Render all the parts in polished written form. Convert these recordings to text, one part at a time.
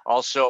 Also,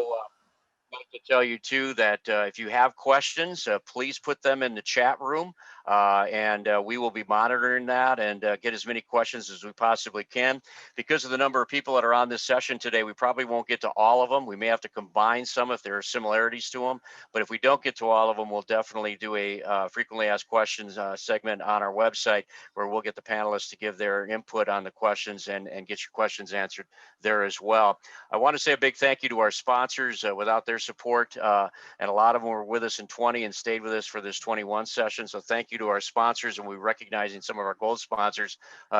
I'd like to tell you too that if you have questions, please put them in the chat room, and we will be monitoring that and get as many questions as we possibly can. Because of the number of people that are on this session today, we probably won't get to all of them. We may have to combine some if there are similarities to them. But if we don't get to all of them, we'll definitely do a frequently asked questions segment on our website where we'll get the panelists to give their input on the questions and get your questions answered there as well. I want to say a big thank you to our sponsors. Without their support, and a lot of them were with us in 20 and stayed with us for this 21 session. So thank you to our sponsors, and we're recognizing some of our gold sponsors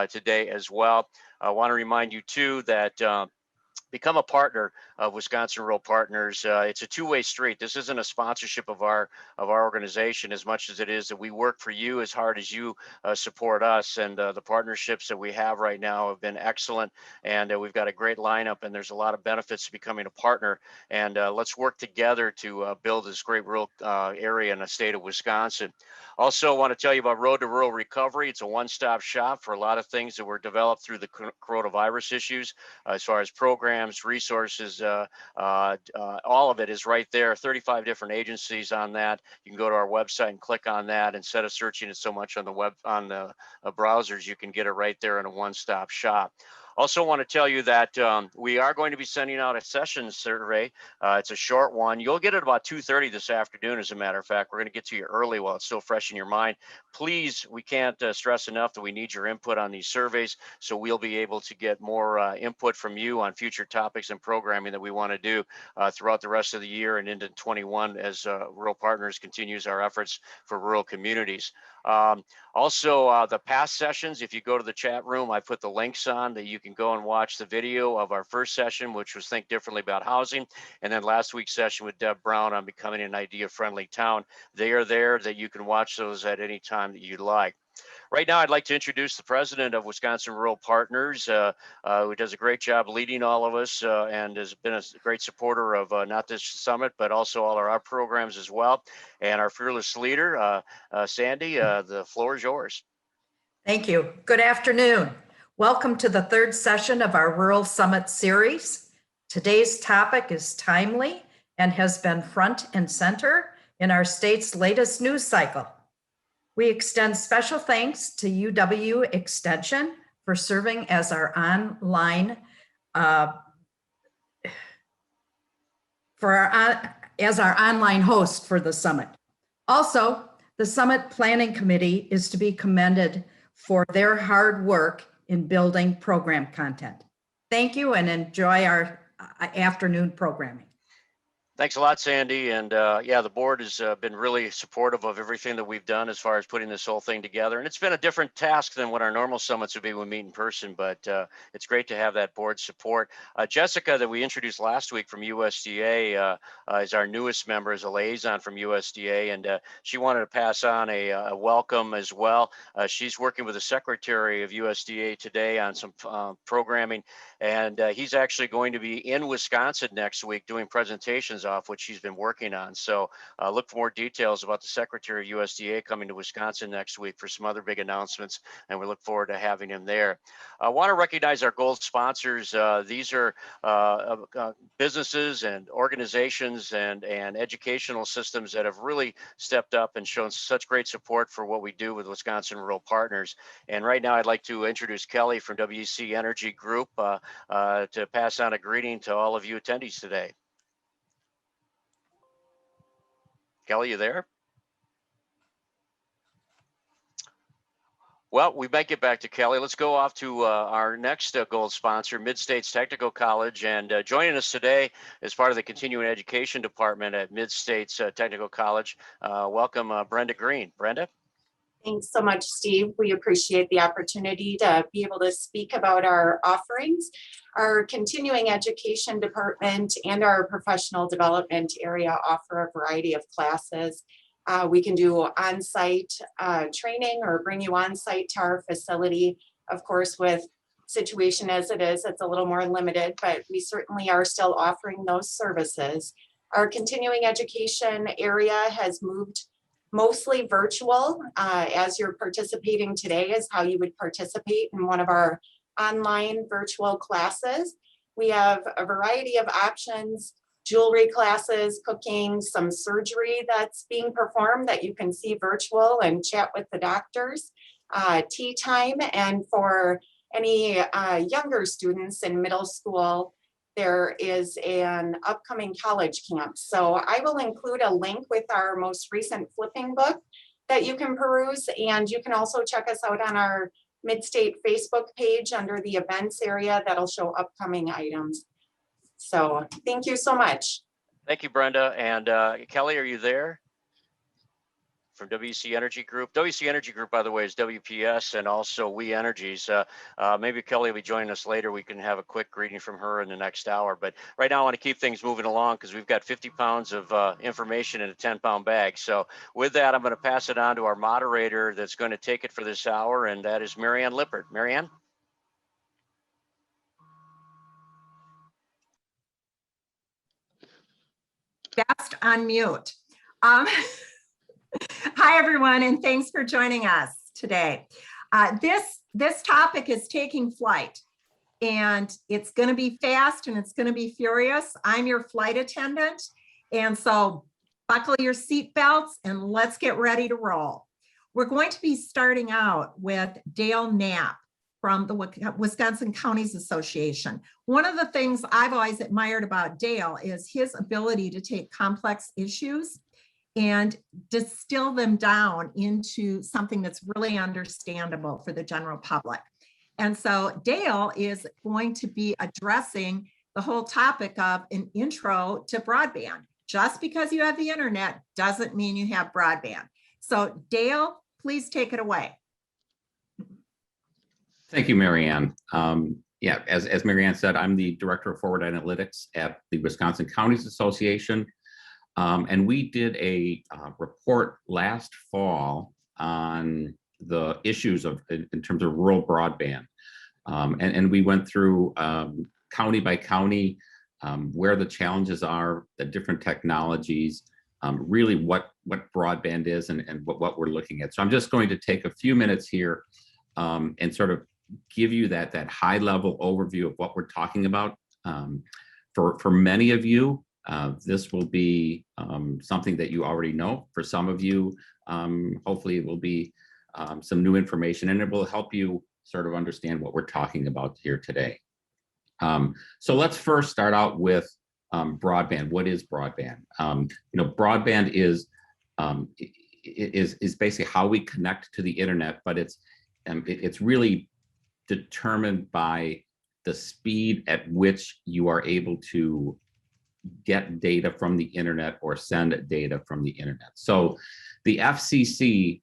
today as well. I want to remind you too that become a partner of Wisconsin Rural Partners. It's a two-way street. This isn't a sponsorship of our organization as much as it is that we work for you as hard as you support us. And the partnerships that we have right now have been excellent. And we've got a great lineup, and there's a lot of benefits to becoming a partner. And let's work together to build this great rural area in the state of Wisconsin. Also, I want to tell you about Road to Rural Recovery. It's a one-stop shop for a lot of things that were developed through the coronavirus issues, as far as programs, resources, all of it is right there. 35 different agencies on that. You can go to our website and click on that. Instead of searching it so much on the web, on the browsers, you can get it right there in a one-stop shop. Also want to tell you that we are going to be sending out a session survey. It's a short one. You'll get it about 2:30 this afternoon, as a matter of fact. We're going to get to you early while it's still fresh in your mind. Please, we can't stress enough that we need your input on these surveys, so we'll be able to get more input from you on future topics and programming that we want to do throughout the rest of the year and into 21 as Rural Partners continues our efforts for rural communities. Also, the past sessions, if you go to the chat room, I put the links on that you can go and watch the video of our first session, which was Think Differently About Housing, and then last week's session with Deb Brown on Becoming an Idea-Friendly Town. They are there that you can watch those at any time that you'd like. Right now, I'd like to introduce the president of Wisconsin Rural Partners, who does a great job leading all of us and has been a great supporter of not this summit, but also all our programs as well. And our fearless leader, Sandy, the floor is yours. Thank you. Good afternoon. Welcome to the third session of our Rural Summit series. Today's topic is timely and has been front and center in our state's latest news cycle. We extend special thanks to UW Extension for serving as our online online host for the summit. Also, the Summit Planning Committee is to be commended for their hard work in building program content. Thank you and enjoy our afternoon programming. Thanks a lot, Sandy. And yeah, the board has been really supportive of everything that we've done as far as putting this whole thing together. And it's been a different task than what our normal summits would be when we meet in person, but it's great to have that board support. Jessica, that we introduced last week from USDA, is our newest member as a liaison from USDA, and she wanted to pass on a welcome as well. She's working with the secretary of USDA today on some programming, and he's actually going to be in Wisconsin next week doing presentations off which she's been working on. So look for more details about the Secretary of USDA coming to Wisconsin next week for some other big announcements, and we look forward to having him there. I want to recognize our gold sponsors. These are businesses and organizations and educational systems that have really stepped up and shown such great support for what we do with Wisconsin Rural Partners. And right now I'd like to introduce Kelly from WC Energy Group to pass on a greeting to all of you attendees today. Kelly, you there? Well, we might get back to Kelly. Let's go off to our next gold sponsor, Mid-States Technical College. And joining us today as part of the Continuing Education Department at Mid-States Technical College, welcome Brenda Green. Brenda? Thanks so much, Steve. We appreciate the opportunity to be able to speak about our offerings. Our continuing education department and our professional development area offer a variety of classes. We can do on-site training or bring you on-site to our facility. Of course, with situation as it is, it's a little more limited, but we certainly are still offering those services. Our continuing education area has moved mostly virtual. As you're participating today is how you would participate in one of our online virtual classes. We have a variety of options, jewelry classes, cooking, some surgery that's being performed that you can see virtual and chat with the doctors, tea time, and for any younger students in middle school, there is an upcoming college camp. So I will include a link with our most recent flipping book that you can peruse, and you can also check us out on our Mid-State Facebook page under the events area that'll show upcoming items. So thank you so much. Thank you, Brenda. And Kelly, are you there? From WC Energy Group. WC Energy Group, by the way, is WPS and also We Energies. Maybe Kelly will be joining us later. We can have a quick greeting from her in the next hour. But right now I want to keep things moving along because we've got 50 pounds of information in a 10-pound bag. So with that, I'm going to pass it on to our moderator that's going to take it for this hour, and that is Marianne Lippert. Marianne? Best on mute. Hi, everyone, and thanks for joining us today. This topic is taking flight, and it's going to be fast and it's going to be furious. I'm your flight attendant, and so buckle your seat belts and let's get ready to roll. We're going to be starting out with Dale Knapp from the Wisconsin Counties Association. One of the things I've always admired about Dale is his ability to take complex issues and distill them down into something that's really understandable for the general public. And so Dale is going to be addressing the whole topic of an intro to broadband. Just because you have the internet doesn't mean you have broadband. So Dale, please take it away. Thank you, Marianne. Yeah, as Marianne said, I'm the Director of Forward Analytics at the Wisconsin Counties Association. And we did a report last fall on the issues in terms of rural broadband. And we went through county by county, where the challenges are, the different technologies, really what broadband is and what we're looking at. So I'm just going to take a few minutes here and sort of give you that high level overview of what we're talking about. For many of you, this will be something that you already know. For some of you, hopefully it will be some new information, and it will help you sort of understand what we're talking about here today. So let's first start out with broadband. What is broadband? Broadband is basically how we connect to the internet, but it's really determined by the speed at which you are able to get data from the internet or send data from the internet. So the FCC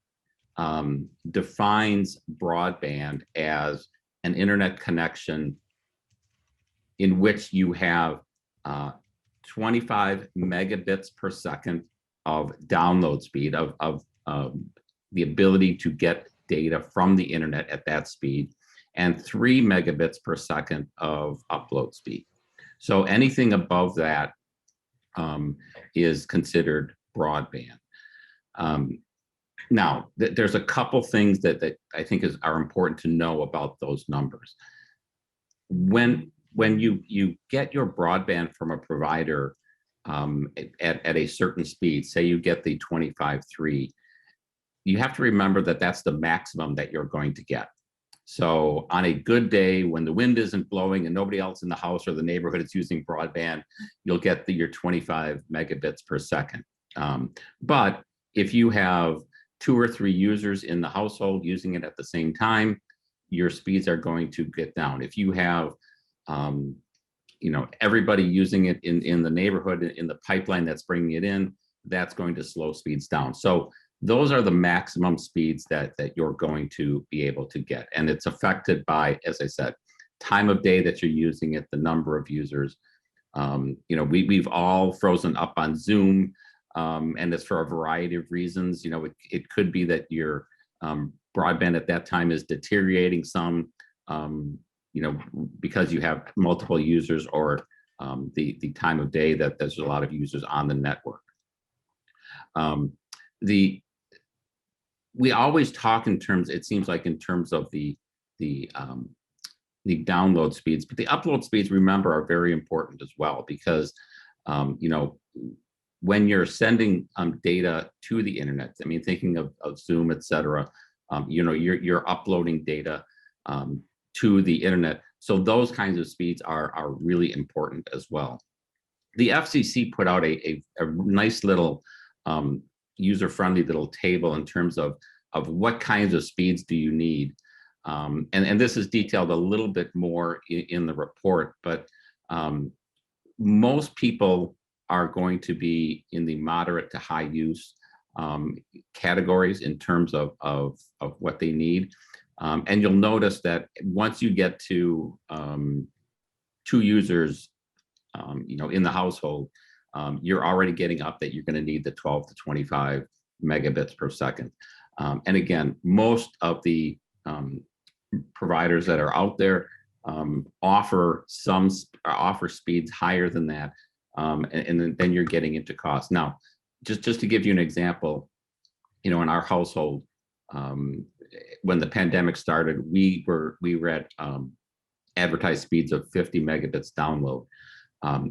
defines broadband as an internet connection in which you have 25 megabits per second of download speed of the ability to get data from the internet at that speed, and 3 megabits per second of upload speed. So anything above that is considered broadband. Now, there's a couple things that I think are important to know about those numbers. When you get your broadband from a provider at a certain speed, say you get the 25.3, you have to remember that that's the maximum that you're going to get. So on a good day, when the wind isn't blowing and nobody else in the house or the neighborhood is using broadband, you'll get your 25 megabits per second. But if you have 2 or 3 users in the household using it at the same time, your speeds are going to get down. If you have everybody using it in the neighborhood, in the pipeline that's bringing it in, that's going to slow speeds down. So those are the maximum speeds that you're going to be able to get. And it's affected by, as I said, time of day that you're using it, the number of users. We've all frozen up on Zoom, and it's for a variety of reasons. It could be that your broadband at that time is deteriorating some, because you have multiple users, or the time of day that there's a lot of users on the network. We always talk in terms, it seems like in terms of the download speeds, but the upload speeds, remember, are very important as well, because when you're sending data to the internet, I mean, thinking of Zoom, et cetera, you're uploading data to the internet. So those kinds of speeds are really important as well. The FCC put out a nice little user-friendly little table in terms of what kinds of speeds do you need. And this is detailed a little bit more in the report, but most people are going to be in the moderate to high use categories in terms of what they need. And you'll notice that once you get to 2 users, in the household, you're already getting up that you're going to need the 12 to 25 megabits per second. And again, most of the providers that are out there offer speeds higher than that, and then you're getting into cost. Now, just to give you an example, in our household, when the pandemic started, we were at advertised speeds of 50 megabits download.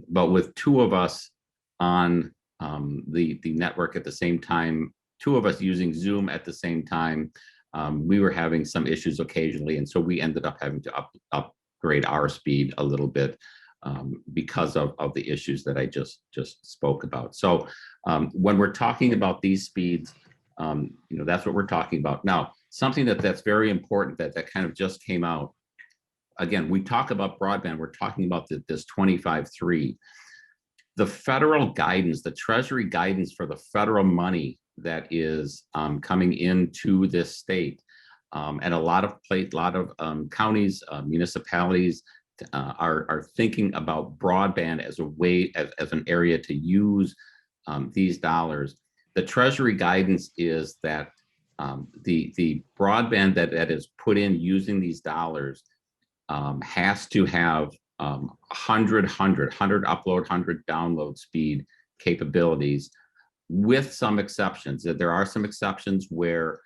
But with 2 of us on the network at the same time, 2 of us using Zoom at the same time, we were having some issues occasionally, and so we ended up having to upgrade our speed a little bit because of the issues that I just spoke about. So when we're talking about these speeds, that's what we're talking about. Now, something that's very important that kind of just came out. Again, we talk about broadband, we're talking about this 25.3. The federal guidance, the Treasury guidance for the federal money that is coming into this state, and a lot of counties, municipalities are thinking about broadband as a way, as an area to use these dollars. The Treasury guidance is that the broadband that is put in using these dollars has to have 100 upload, 100 download speed capabilities, with some exceptions. There are some exceptions where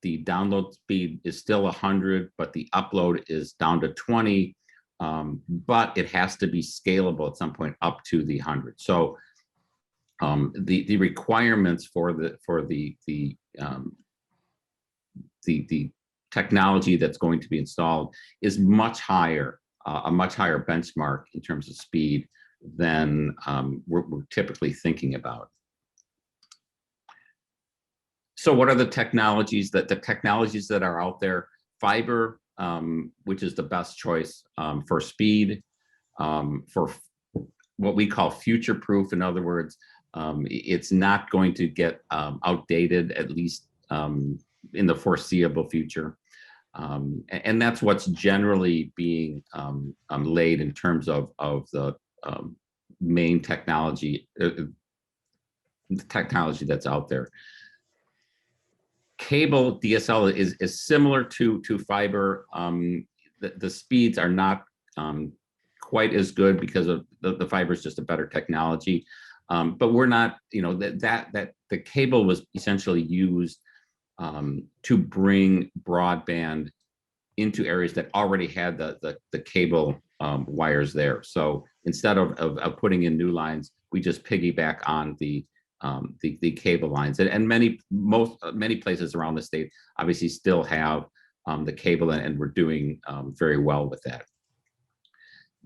the download speed is still 100, but the upload is down to 20, but it has to be scalable at some point up to the 100. So the requirements for the technology that's going to be installed is much higher, a much higher benchmark in terms of speed than we're typically thinking about. So what are the technologies that are out there? Fiber, which is the best choice for speed, for what we call future-proof. In other words, it's not going to get outdated, at least in the foreseeable future. And that's what's generally being laid in terms of the main technology, the technology that's out there. Cable DSL is similar to fiber. The speeds are not quite as good because of the fiber is just a better technology. But we're not, that the cable was essentially used to bring broadband into areas that already had the cable wires there. So instead of putting in new lines, we just piggyback on the cable lines, and many places around the state obviously still have the cable, and we're doing very well with that.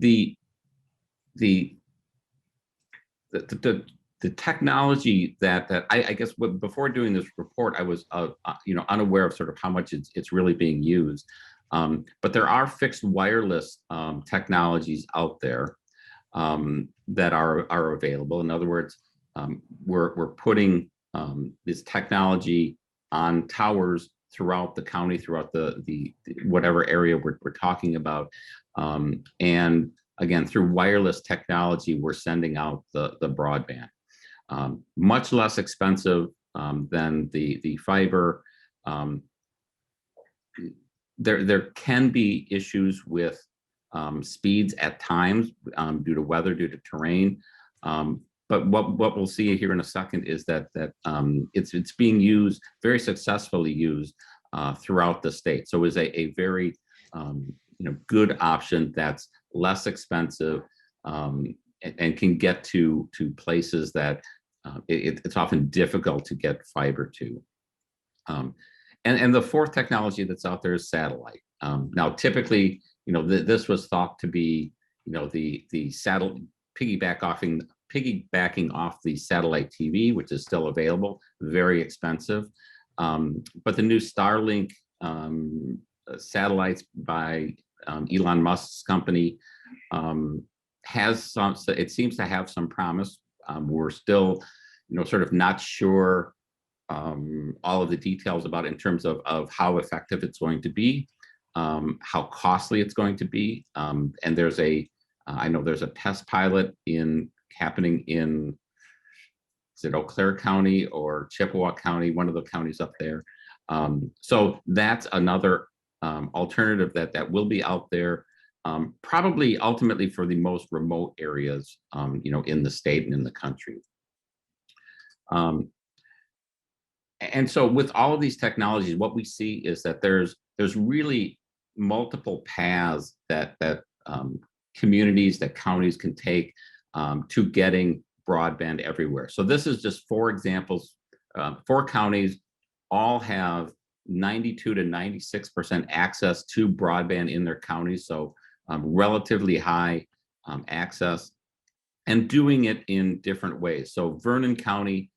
The technology that I guess before doing this report, I was unaware of sort of how much it's really being used. But there are fixed wireless technologies out there that are available. In other words, we're putting this technology on towers throughout the county, throughout the whatever area we're talking about, and again, through wireless technology, we're sending out the broadband. Much less expensive than the fiber. There can be issues with speeds at times due to weather, due to terrain. But what we'll see here in a second is that it's being used, very successfully used throughout the state. So it's a very good option that's less expensive, and can get to places that it's often difficult to get fiber to. And the fourth technology that's out there is satellite. Now, typically, this was thought to be, the satellite piggybacking off the satellite TV, which is still available, very expensive. But the new Starlink satellites by Elon Musk's company has some, it seems to have some promise. We're still, sort of not sure all of the details about it in terms of how effective it's going to be, how costly it's going to be. And there's I know there's a test pilot happening in, is it Eau Claire County or Chippewa County, one of the counties up there. So that's another alternative that will be out there, probably ultimately for the most remote areas, in the state and in the country. And so with all of these technologies, what we see is that there's really multiple paths that communities, that counties can take to getting broadband everywhere. So this is just 4 examples. 4 counties all have 92 to 96% access to broadband in their counties. So relatively high access, and doing it in different ways. So Vernon County,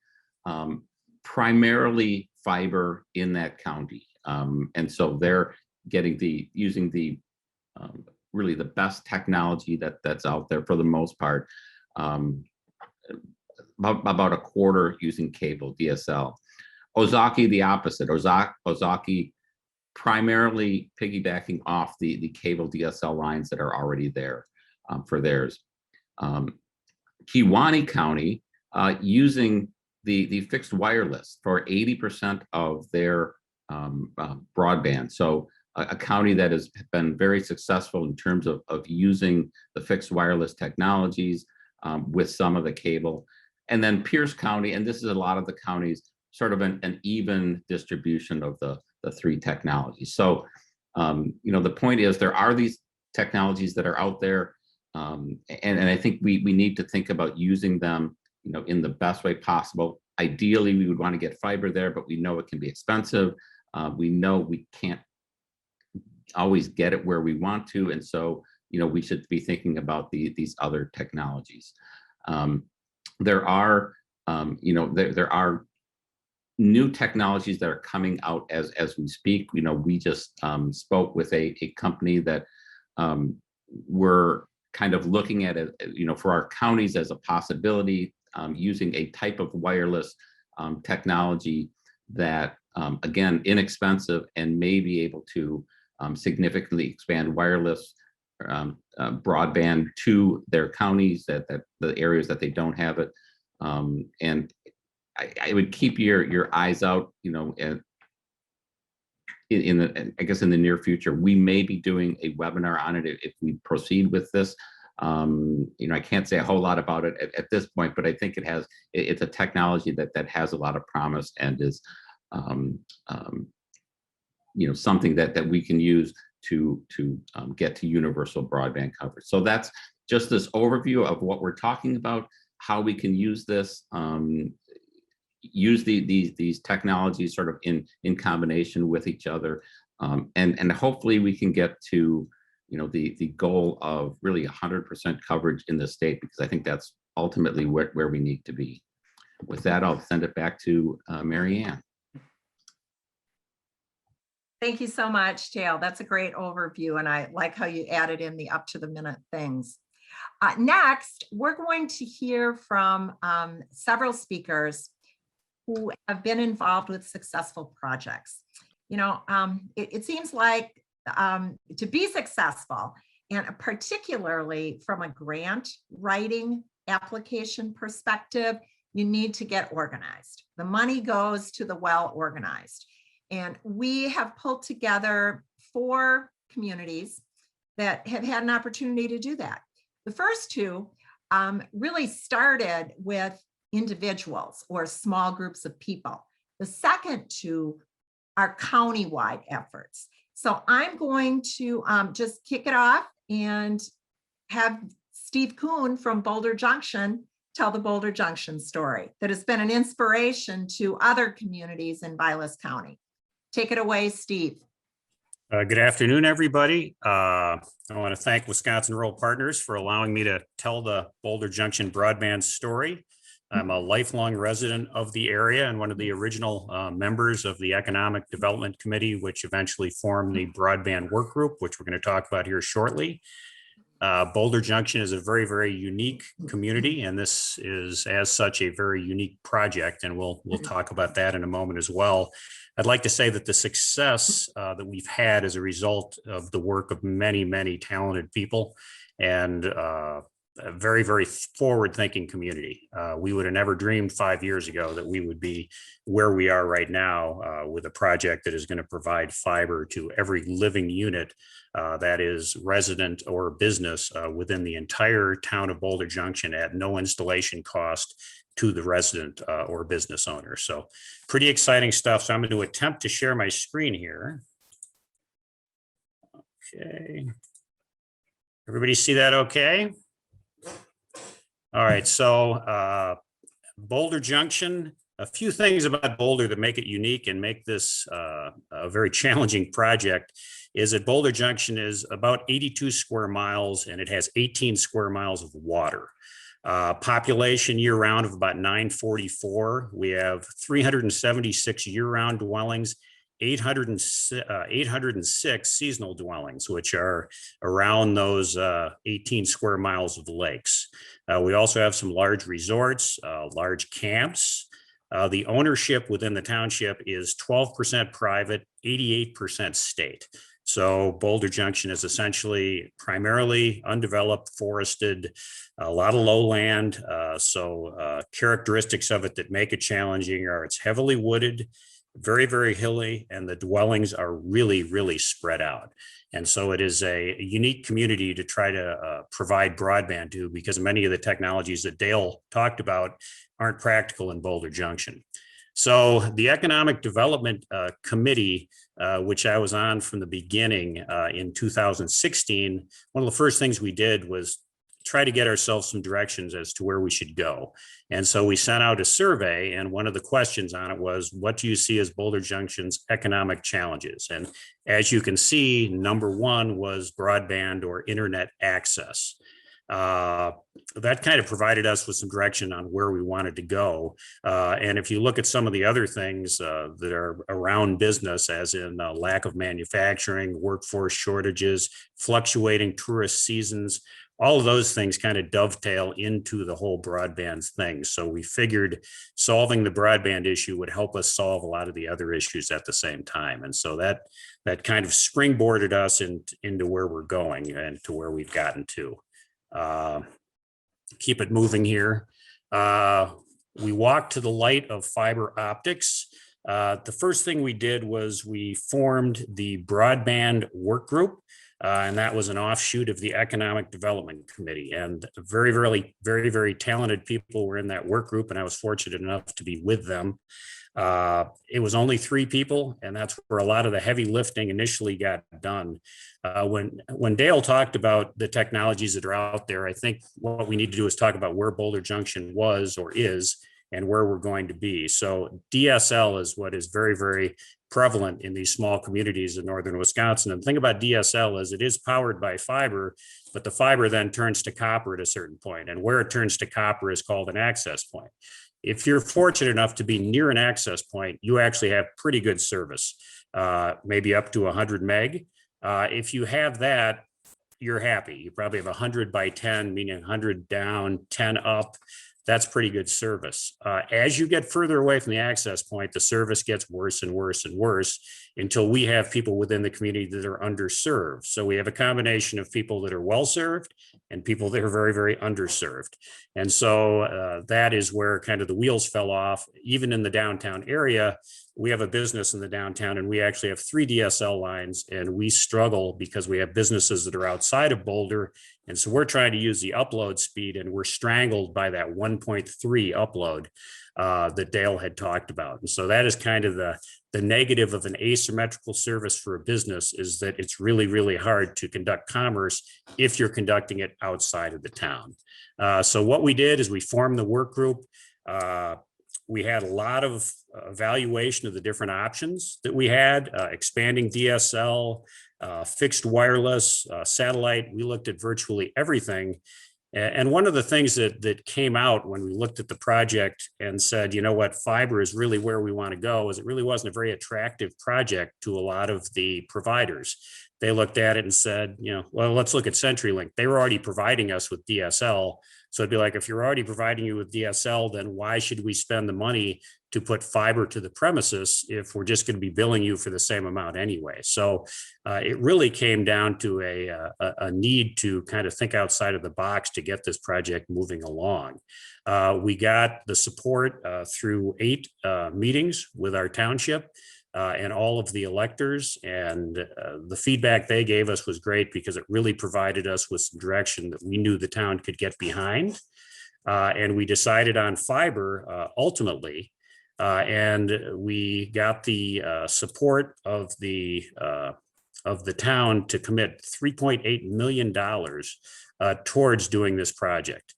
primarily fiber in that county. And so they're using the really the best technology that's out there for the most part. About a quarter using cable DSL. Ozaki, the opposite. Ozaki primarily piggybacking off the cable DSL lines that are already there for theirs. Kewaunee County using the fixed wireless for 80% of their broadband. So a county that has been very successful in terms of using the fixed wireless technologies with some of the cable. And then Pierce County, and this is a lot of the counties, sort of an even distribution of the 3 technologies. So, the point is there are these technologies that are out there, and I think we need to think about using them, in the best way possible. Ideally, we would want to get fiber there, but we know it can be expensive. We know we can't always get it where we want to, and so we should be thinking about these other technologies. There are there are new technologies that are coming out as we speak. We just spoke with a company that we're kind of looking at it, for our counties as a possibility, using a type of wireless technology that, again, inexpensive and may be able to significantly expand wireless broadband to their counties, that the areas that they don't have it. And I would keep your eyes out, in the near future. We may be doing a webinar on it if we proceed with this. I can't say a whole lot about it at this point, but I think it's a technology that has a lot of promise and is something that we can use to get to universal broadband coverage. So that's just this overview of what we're talking about, how we can use this, use these technologies sort of in combination with each other, and hopefully we can get to the goal of really 100% coverage in the state, because I think that's ultimately where we need to be. With that, I'll send it back to Mary Ann. Thank you so much, Dale. That's a great overview, and I like how you added in the up-to-the-minute things. Next, we're going to hear from several speakers who have been involved with successful projects. It seems like to be successful, and particularly from a grant writing application perspective, you need to get organized. The money goes to the well-organized. And we have pulled together 4 communities that have had an opportunity to do that. The first 2 really started with individuals or small groups of people. The second 2 are county-wide efforts. So I'm going to just kick it off and have Steve Kuhn from Boulder Junction tell the Boulder Junction story that has been an inspiration to other communities in Vilas County. Take it away, Steve. Good afternoon, everybody. I want to thank Wisconsin Rural Partners for allowing me to tell the Boulder Junction broadband story. I'm a lifelong resident of the area and one of the original members of the Economic Development Committee, which eventually formed the broadband work group, which we're going to talk about here shortly. Boulder Junction is a very, very unique community, and this is as such a very unique project, and we'll talk about that in a moment as well. I'd like to say that the success that we've had as a result of the work of many, many talented people and a very, very forward-thinking community. We would have never dreamed 5 years ago that we would be where we are right now with a project that is going to provide fiber to every living unit that is resident or business within the entire town of Boulder Junction at no installation cost to the resident or business owner. So pretty exciting stuff. So I'm going to attempt to share my screen here. Okay. Everybody see that okay? All right, so Boulder Junction, a few things about Boulder that make it unique and make this a very challenging project is that Boulder Junction is about 82 square miles and it has 18 square miles of water. Population year-round of about 944. We have 376 year-round dwellings, 806 seasonal dwellings, which are around those 18 square miles of lakes. We also have some large resorts, large camps. The ownership within the township is 12% private, 88% state. So Boulder Junction is essentially primarily undeveloped, forested, a lot of lowland. Characteristics of it that make it challenging are it's heavily wooded, very, very hilly, and the dwellings are really, really spread out. And so it is a unique community to try to provide broadband to, because many of the technologies that Dale talked about aren't practical in Boulder Junction. So the Economic Development Committee, which I was on from the beginning in 2016, one of the first things we did was try to get ourselves some directions as to where we should go. And so we sent out a survey, and one of the questions on it was, what do you see as Boulder Junction's economic challenges? And as you can see, number one was broadband or internet access. That kind of provided us with some direction on where we wanted to go. And if you look at some of the other things that are around business, as in lack of manufacturing, workforce shortages, fluctuating tourist seasons, all of those things kind of dovetail into the whole broadband thing. So we figured solving the broadband issue would help us solve a lot of the other issues at the same time. And so that kind of springboarded us into where we're going and to where we've gotten to. Keep it moving here. We walked to the light of fiber optics. The first thing we did was we formed the broadband work group. And that was an offshoot of the Economic Development Committee. And very, very, very, very talented people were in that work group, and I was fortunate enough to be with them. It was only 3 people, and that's where a lot of the heavy lifting initially got done. When Dale talked about the technologies that are out there, I think what we need to do is talk about where Boulder Junction was or is and where we're going to be. So DSL is what is very, very prevalent in these small communities in northern Wisconsin. And the thing about DSL is it is powered by fiber, but the fiber then turns to copper at a certain point. And where it turns to copper is called an access point. If you're fortunate enough to be near an access point, you actually have pretty good service, maybe up to 100 meg. If you have that, you're happy. You probably have 100 by 10, meaning 100 down, 10 up. That's pretty good service. As you get further away from the access point, the service gets worse and worse and worse until we have people within the community that are underserved. So we have a combination of people that are well-served and people that are very, very underserved. And so that is where kind of the wheels fell off. Even in the downtown area, we have a business in the downtown and we actually have 3 DSL lines, and we struggle because we have businesses that are outside of Boulder. And so we're trying to use the upload speed, and we're strangled by that 1.3 upload. that Dale had talked about. And so that is kind of the negative of an asymmetrical service for a business, is that it's really, really hard to conduct commerce if you're conducting it outside of the town. So what we did is we formed the work group. We had a lot of evaluation of the different options that we had, expanding DSL, fixed wireless, satellite. We looked at virtually everything. And one of the things that came out when we looked at the project and said, you know what, fiber is really where we want to go, is it really wasn't a very attractive project to a lot of the providers. They looked at it and said, you know, well, let's look at CenturyLink. They were already providing us with DSL. So it'd be like, if you're already providing you with DSL, then why should we spend the money to put fiber to the premises if we're just going to be billing you for the same amount anyway? So it really came down to a need to kind of think outside of the box to get this project moving along. We got the support through 8 meetings with our township and all of the electors, and the feedback they gave us was great because it really provided us with some direction that we knew the town could get behind. And we decided on fiber ultimately, and we got the support of the town to commit $3.8 million towards doing this project.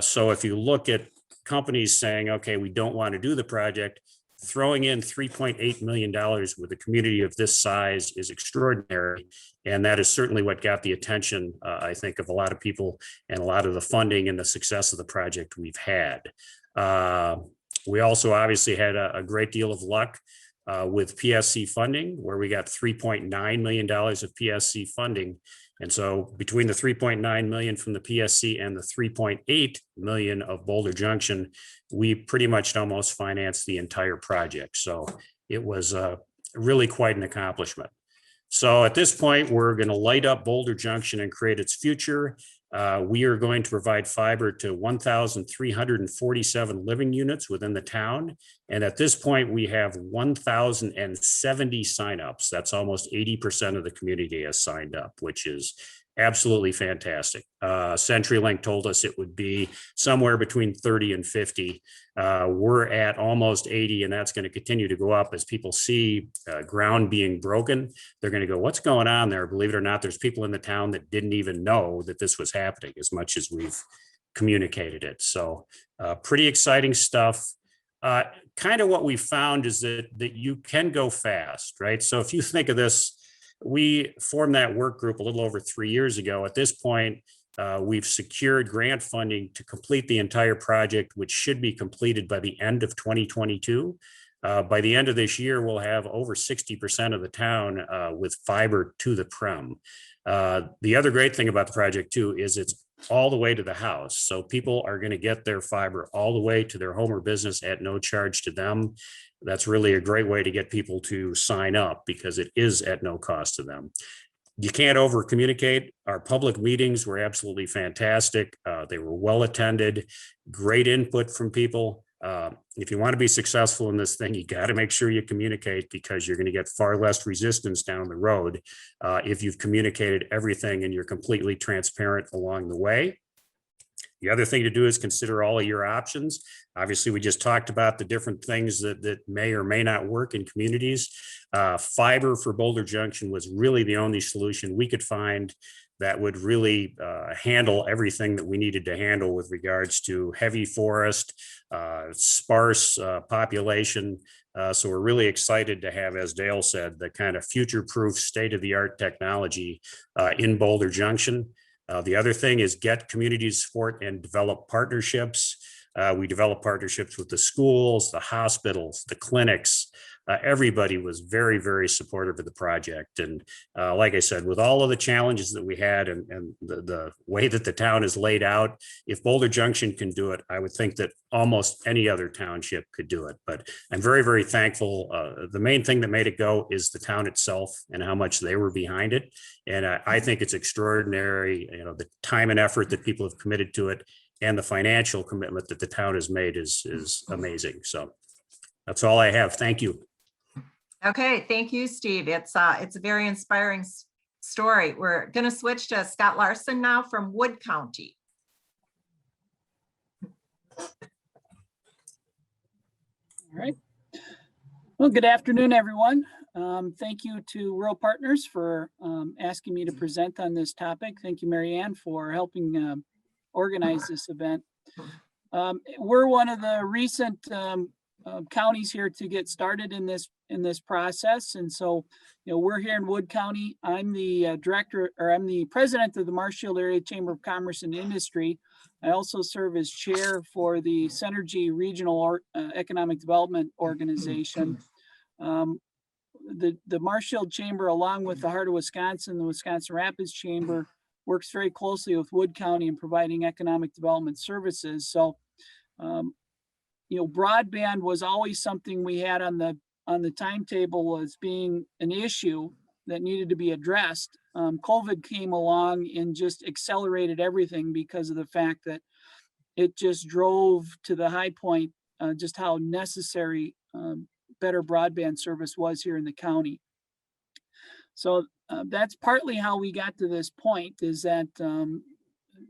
So if you look at companies saying, okay, we don't want to do the project, throwing in $3.8 million with a community of this size is extraordinary. And that is certainly what got the attention, I think, of a lot of people and a lot of the funding and the success of the project we've had. We also obviously had a great deal of luck with PSC funding, where we got $3.9 million of PSC funding. And so between the 3.9 million from the PSC and the 3.8 million of Boulder Junction, we pretty much almost financed the entire project. So it was really quite an accomplishment. So at this point, we're going to light up Boulder Junction and create its future. We are going to provide fiber to 1,347 living units within the town. And at this point, we have 1,070 signups. That's almost 80% of the community has signed up, which is absolutely fantastic. CenturyLink told us it would be somewhere between 30 and 50. We're at almost 80, and that's going to continue to go up as people see ground being broken. They're going to go, what's going on there? Believe it or not, there's people in the town that didn't even know that this was happening as much as we've communicated it. So pretty exciting stuff. Kind of what we found is that you can go fast, right? So if you think of this, we formed that work group a little over 3 years ago. At this point, we've secured grant funding to complete the entire project, which should be completed by the end of 2022. By the end of this year, we'll have over 60% of the town with fiber to the prem. The other great thing about the project too is it's all the way to the house. So people are going to get their fiber all the way to their home or business at no charge to them. That's really a great way to get people to sign up because it is at no cost to them. You can't over communicate. Our public meetings were absolutely fantastic. They were well attended, great input from people. If you want to be successful in this thing, you got to make sure you communicate because you're going to get far less resistance down the road if you've communicated everything and you're completely transparent along the way. The other thing to do is consider all of your options. Obviously, we just talked about the different things that may or may not work in communities. Fiber for Boulder Junction was really the only solution we could find that would really handle everything that we needed to handle with regards to heavy forest, sparse population. So we're really excited to have, as Dale said, the kind of future-proof state-of-the-art technology in Boulder Junction. The other thing is get community support and develop partnerships. We developed partnerships with the schools, the hospitals, the clinics. Everybody was very, very supportive of the project. And like I said, with all of the challenges that we had and the way that the town is laid out, if Boulder Junction can do it, I would think that almost any other township could do it. But I'm very, very thankful. The main thing that made it go is the town itself and how much they were behind it. And I think it's extraordinary, you know, the time and effort that people have committed to it and the financial commitment that the town has made is amazing. So that's all I have. Thank you. Okay, thank you, Steve. It's a very inspiring story. We're going to switch to Scott Larson now from Wood County. right. Well, good afternoon, everyone. Thank you to Rural Partners for asking me to present on this topic. Thank you, Mary Ann, for helping organize this event. We're one of the recent counties here to get started in this process, and so we're here in Wood County. I'm the I'm the president of the Marshfield Area Chamber of Commerce and Industry. I also serve as chair for the Synergy Regional Economic Development Organization. The Marshfield Chamber, along with the Heart of Wisconsin, the Wisconsin Rapids Chamber, works very closely with Wood County in providing economic development services. So, broadband was always something we had on the timetable as being an issue that needed to be addressed. COVID came along and just accelerated everything because of the fact that it just drove to the high point just how necessary better broadband service was here in the county. So that's partly how we got to this point, is that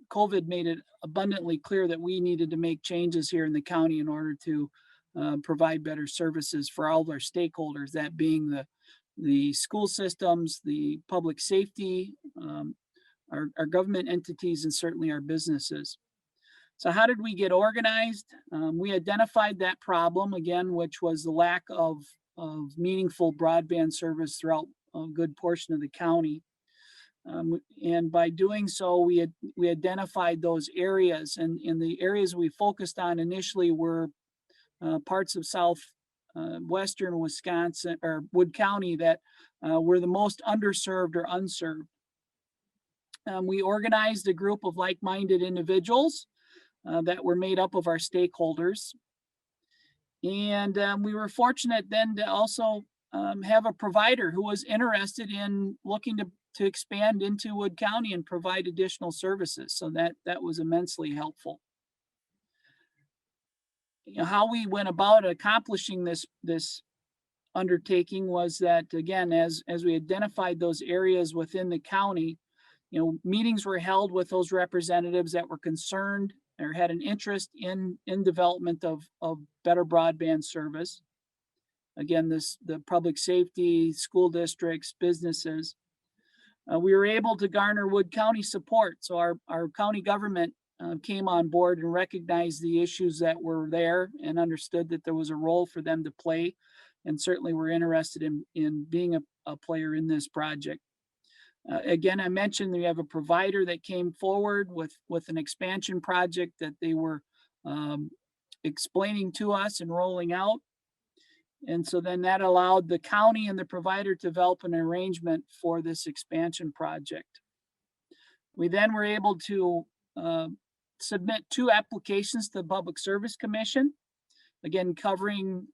COVID made it abundantly clear that we needed to make changes here in the county in order to provide better services for all of our stakeholders, that being the school systems, the public safety, our government entities, and certainly our businesses. So how did we get organized? We identified that problem again, which was the lack of meaningful broadband service throughout a good portion of the county. And by doing so, we identified those areas, and the areas we focused on initially were parts of southwestern Wisconsin or Wood County that were the most underserved or unserved. We organized a group of like-minded individuals that were made up of our stakeholders. And we were fortunate then to also have a provider who was interested in looking to expand into Wood County and provide additional services. So that was immensely helpful. How we went about accomplishing this undertaking was that, again, as we identified those areas within the county, meetings were held with those representatives that were concerned or had an interest in development of better broadband service. Again, the public safety, school districts, businesses. We were able to garner Wood County support. So our county government came on board and recognized the issues that were there and understood that there was a role for them to play, and certainly were interested in being a player in this project. Again, I mentioned we have a provider that came forward with an expansion project that they were explaining to us and rolling out. And so then that allowed the county and the provider to develop an arrangement for this expansion project. We then were able to submit 2 applications to the Public Service Commission, again, covering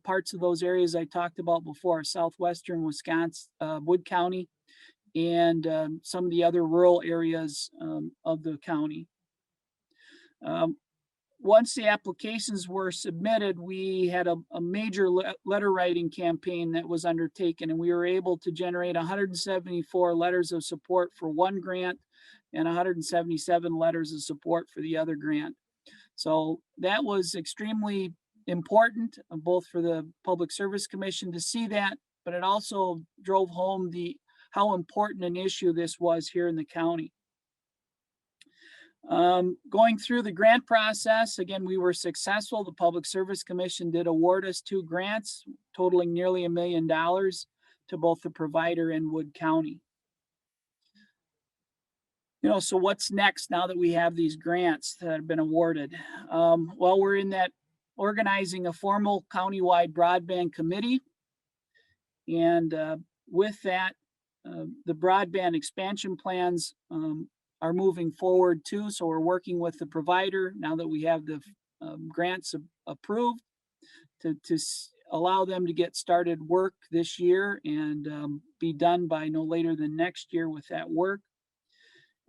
parts of those areas I talked about before, southwestern Wisconsin, Wood County, and some of the other rural areas of the county. Once the applications were submitted, we had a major letter writing campaign that was undertaken, and we were able to generate 174 letters of support for one grant and 177 letters of support for the other grant. So that was extremely important, both for the Public Service Commission to see that, but it also drove home how important an issue this was here in the county. Going through the grant process, again, we were successful. The Public Service Commission did award us 2 grants totaling nearly $1 million to both the provider and Wood County. So what's next now that we have these grants that have been awarded? Well, we're in that organizing a formal countywide broadband committee. And with that, the broadband expansion plans are moving forward too. So we're working with the provider now that we have the grants approved to allow them to get started work this year and be done by no later than next year with that work.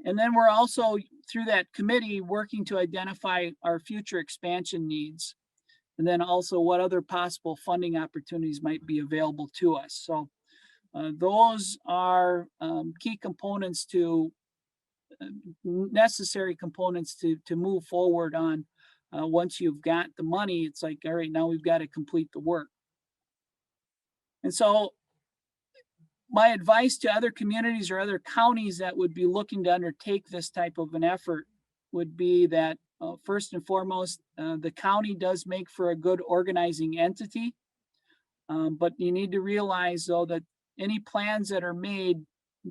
And then we're also, through that committee, working to identify our future expansion needs, and then also what other possible funding opportunities might be available to us. So those are key components necessary components to move forward on once you've got the money, it's like, all right, now we've got to complete the work. And so my advice to other communities or other counties that would be looking to undertake this type of an effort would be that first and foremost, the county does make for a good organizing entity. But you need to realize though that any plans that are made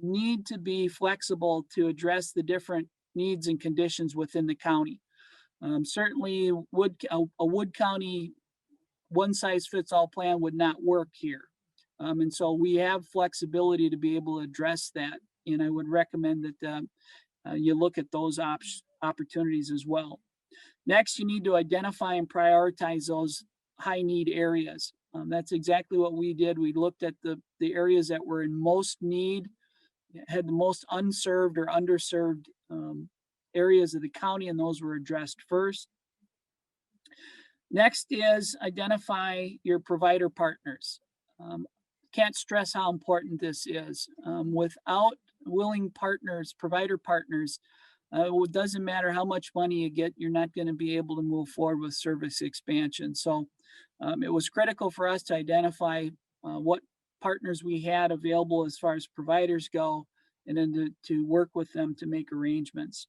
need to be flexible to address the different needs and conditions within the county. Certainly a Wood County one size fits all plan would not work here. And so we have flexibility to be able to address that. And I would recommend that you look at those opportunities as well. Next, you need to identify and prioritize those high need areas. That's exactly what we did. We looked at the areas that were in most need, had the most unserved or underserved areas of the county, and those were addressed first. Next is identify your provider partners. Can't stress how important this is. Without willing partners, provider partners, it doesn't matter how much money you get, you're not going to be able to move forward with service expansion. So it was critical for us to identify what partners we had available as far as providers go, and then to work with them to make arrangements.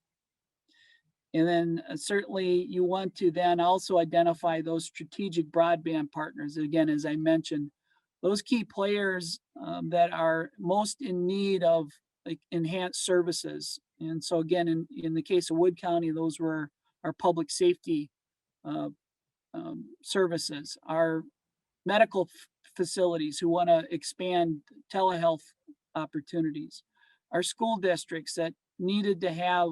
And then certainly you want to then also identify those strategic broadband partners. Again, as I mentioned, those key players that are most in need of like enhanced services. And so again, in the case of Wood County, those were our public safety services, our medical facilities who want to expand telehealth opportunities, our school districts that needed to have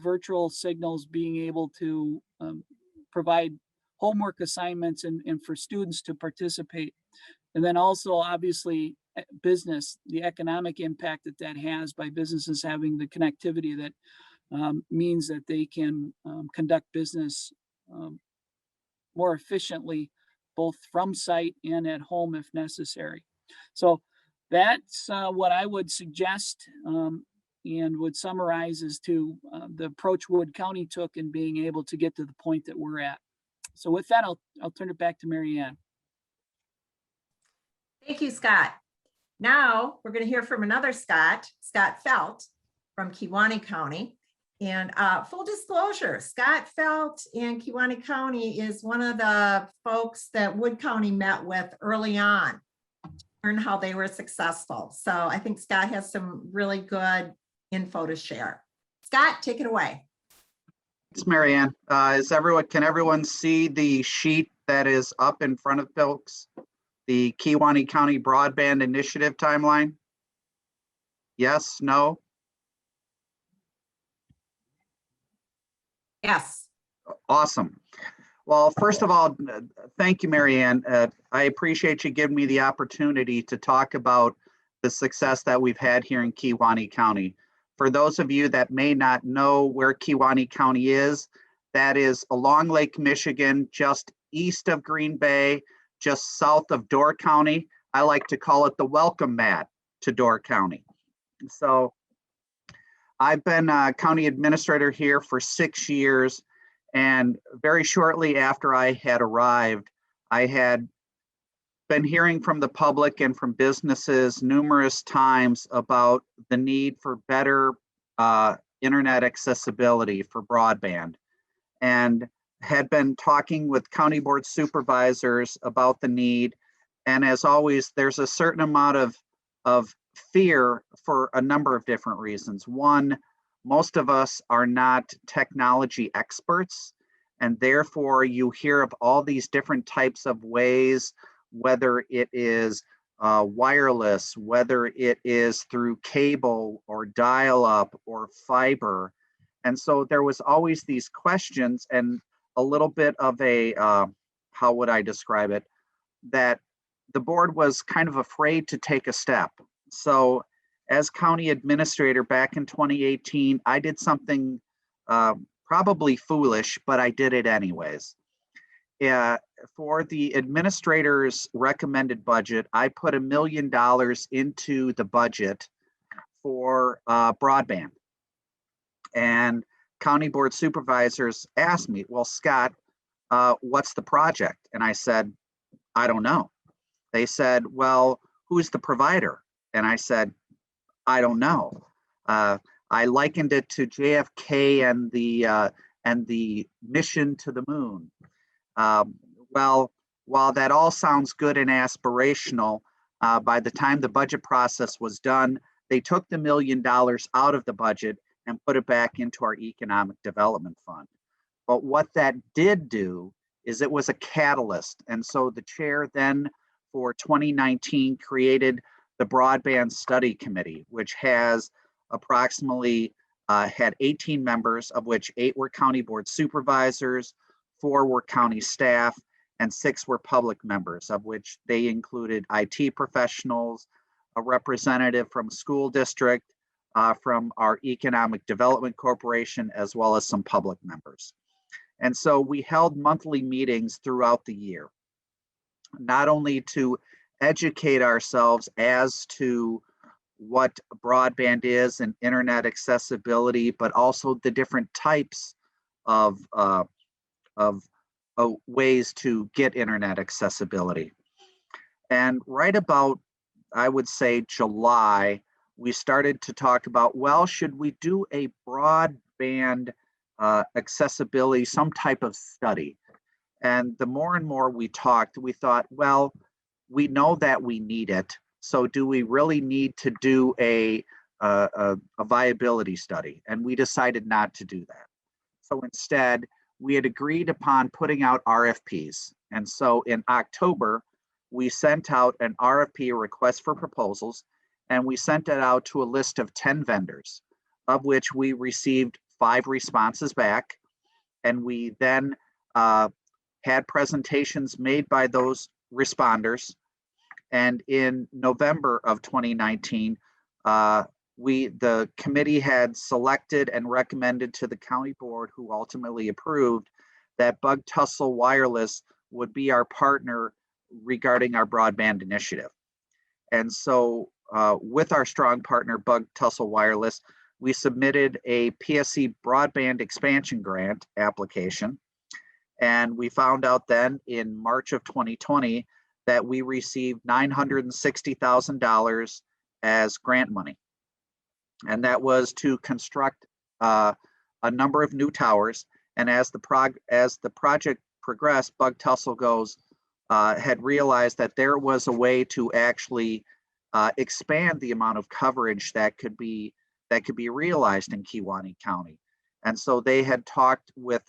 virtual signals being able to provide homework assignments and for students to participate. And then also obviously business, the economic impact that that has by businesses having the connectivity that means that they can conduct business more efficiently, both from site and at home if necessary. So that's what I would suggest and would summarize as to the approach Wood County took in being able to get to the point that we're at. So with that, I'll turn it back to Mary Ann. Thank you, Scott. Now we're going to hear from another Scott Felt from Kewaunee County. And full disclosure, Scott Felt in Kewaunee County is one of the folks that Wood County met with early on, learn how they were successful. So I think Scott has some really good info to share. Scott, take it away. Thanks, Mary Ann. Can everyone see the sheet that is up in front of folks? The Kewaunee County Broadband Initiative timeline? Yes, no? Yes. Awesome. Well, first of all, thank you, Mary Ann. I appreciate you giving me the opportunity to talk about the success that we've had here in Kewaunee County. For those of you that may not know where Kewaunee County is, that is along Lake Michigan, just east of Green Bay, just south of Door County. I like to call it the welcome mat to Door County. So I've been a county administrator here for 6 years, and very shortly after I had arrived, I had been hearing from the public and from businesses numerous times about the need for better internet accessibility for broadband, and had been talking with county board supervisors about the need. And as always, there's a certain amount of fear for a number of different reasons. One, most of us are not technology experts, and therefore you hear of all these different types of ways, whether it is wireless, whether it is through cable or dial-up or fiber. And so there was always these questions and a little bit of a, how would I describe it, that the board was kind of afraid to take a step. So as county administrator back in 2018, I did something probably foolish, but I did it anyways. For the administrator's recommended budget, I put $1 million into the budget for broadband. And county board supervisors asked me, well, Scott, what's the project? And I said, I don't know. They said, well, who's the provider? And I said, I don't know. I likened it to JFK and the mission to the moon. Well, while that all sounds good and aspirational, by the time the budget process was done, they took the $1 million out of the budget and put it back into our economic development fund. But what that did do is it was a catalyst. And so the chair then for 2019 created the Broadband Study Committee, which has approximately had 18 members, of which 8 were county board supervisors, 4 were county staff, and 6 were public members, of which they included IT professionals, a representative from school district, from our Economic Development Corporation, as well as some public members. And so we held monthly meetings throughout the year, not only to educate ourselves as to what broadband is and internet accessibility, but also the different types of ways to get internet accessibility. And right about, I would say, July, we started to talk about, well, should we do a broadband accessibility, some type of study? And the more and more we talked, we thought, well, we know that we need it. So do we really need to do a viability study? And we decided not to do that. So instead, we had agreed upon putting out RFPs. And so in October, we sent out an RFP, a request for proposals, and we sent it out to a list of 10 vendors, of which we received 5 responses back. And we then had presentations made by those responders. And in November of 2019, the committee had selected and recommended to the county board, who ultimately approved, that Bug Tussle Wireless would be our partner regarding our broadband initiative. And so with our strong partner, Bug Tussle Wireless, we submitted a PSC broadband expansion grant application. And we found out then in March of 2020 that we received $960,000 as grant money. And that was to construct a number of new towers. And as the project progressed, Bug Tussle had realized that there was a way to actually expand the amount of coverage that could be realized in Kewaunee County. And so they had talked with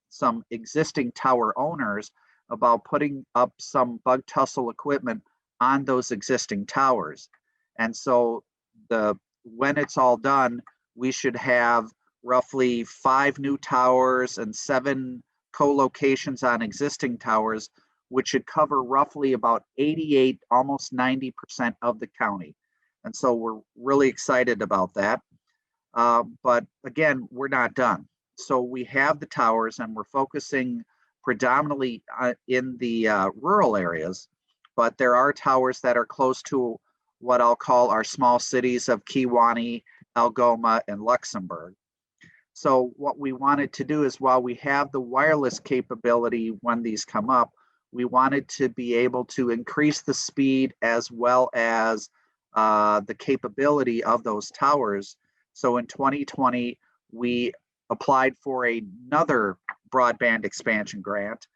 some existing tower owners about putting up some Bug Tussle equipment on those existing towers. And so when it's all done, we should have roughly 5 new towers and 7 co-locations on existing towers, which should cover roughly about 88, almost 90% of the county. And so we're really excited about that. But again, we're not done. So we have the towers and we're focusing predominantly in the rural areas, but there are towers that are close to what I'll call our small cities of Kewaunee, Algoma, and Luxembourg. So what we wanted to do is, while we have the wireless capability when these come up, we wanted to be able to increase the speed as well as the capability of those towers. So in 2020, we applied for another broadband expansion grant,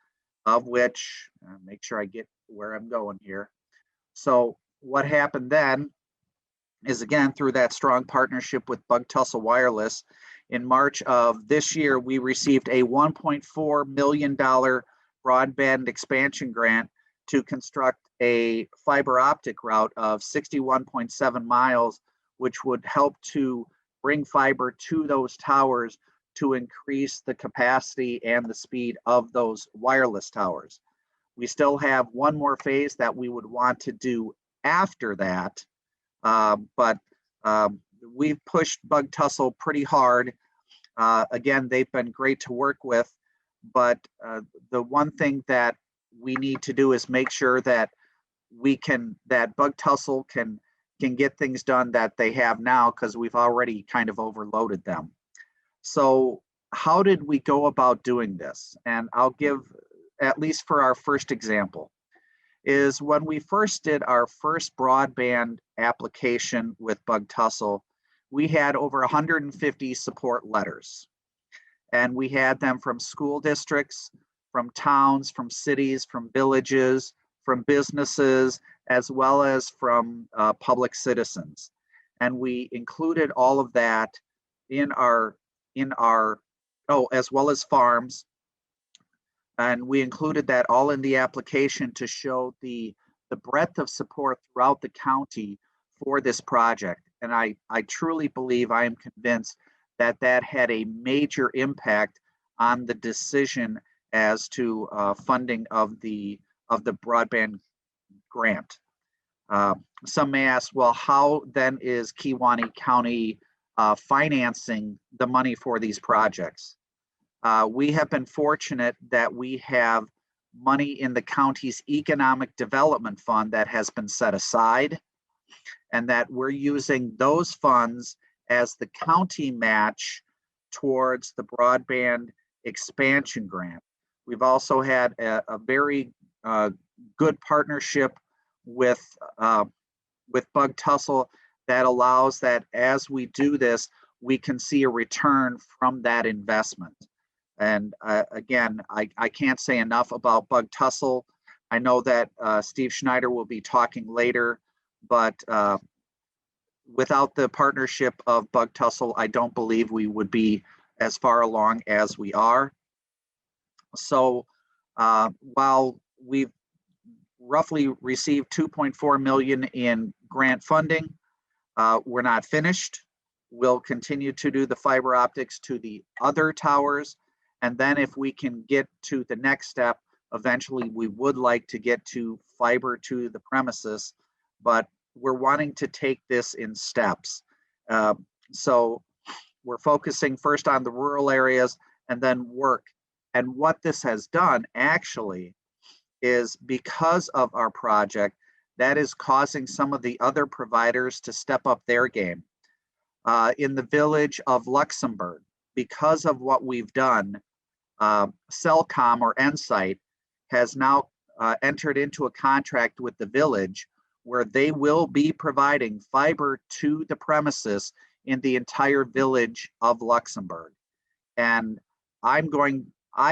of which, make sure I get where I'm going here. So what happened then is, again, through that strong partnership with Bug Tussle Wireless, in March of this year, we received a $1.4 million broadband expansion grant to construct a fiber optic route of 61.7 miles, which would help to bring fiber to those towers to increase the capacity and the speed of those wireless towers. We still have one more phase that we would want to do after that, but we've pushed Bug Tussle pretty hard. Again, they've been great to work with, but the one thing that we need to do is make sure that that Bug Tussle can get things done that they have now, because we've already kind of overloaded them. So how did we go about doing this? And I'll give, at least for our first example, is when we first did our first broadband application with Bug Tussle, we had over 150 support letters. And we had them from school districts, from towns, from cities, from villages, from businesses, as well as from public citizens. And we included all of that in our, as well as farms. And we included that all in the application to show the breadth of support throughout the county for this project. And I truly believe, I am convinced that that had a major impact on the decision as to funding of the broadband grant. Some may ask, well, how then is Kewaunee County financing the money for these projects? We have been fortunate that we have money in the county's economic development fund that has been set aside, and that we're using those funds as the county match towards the broadband expansion grant. We've also had a very good partnership with Bug Tussle that allows that as we do this, we can see a return from that investment. And again, I can't say enough about Bug Tussle. I know that Steve Schneider will be talking later, but without the partnership of Bug Tussle, I don't believe we would be as far along as we are. So while we've roughly received 2.4 million in grant funding, we're not finished. We'll continue to do the fiber optics to the other towers. And then if we can get to the next step, eventually we would like to get to fiber to the premises, but we're wanting to take this in steps. So we're focusing first on the rural areas and then work. And what this has done actually is, because of our project, that is causing some of the other providers to step up their game. In the village of Luxembourg, because of what we've done, Cellcom or Ensight has now entered into a contract with the village where they will be providing fiber to the premises in the entire village of Luxembourg. And I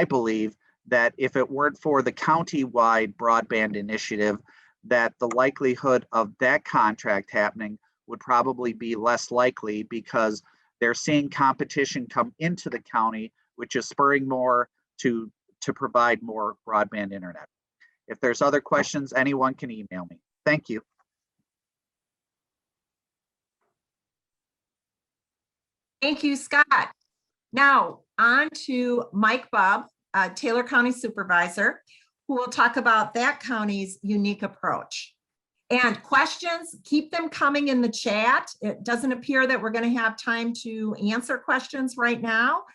believe that if it weren't for the county-wide broadband initiative, that the likelihood of that contract happening would probably be less likely, because they're seeing competition come into the county, which is spurring more to provide more broadband internet. If there's other questions, anyone can email me. Thank you. Thank you, Scott. Now on to Mike Bubb, Taylor County Supervisor, who will talk about that county's unique approach. And questions, keep them coming in the chat. It doesn't appear that we're going to have time to answer questions right now,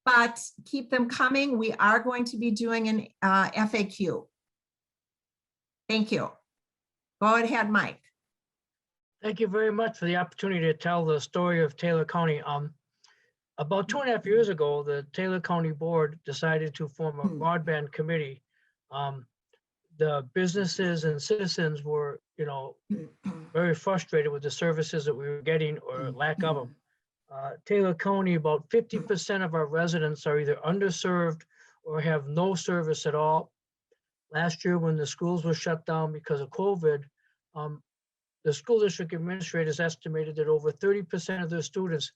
but keep them coming. We are going to be doing an FAQ. Thank you. Go ahead, Mike. Thank you very much for the opportunity to tell the story of Taylor County. About 2.5 years ago, the Taylor County Board decided to form a broadband committee. The businesses and citizens were, very frustrated with the services that we were getting, or lack of them. Taylor County, about 50% of our residents are either underserved or have no service at all. Last year, when the schools were shut down because of COVID, the school district administrators estimated that over 30% of their students,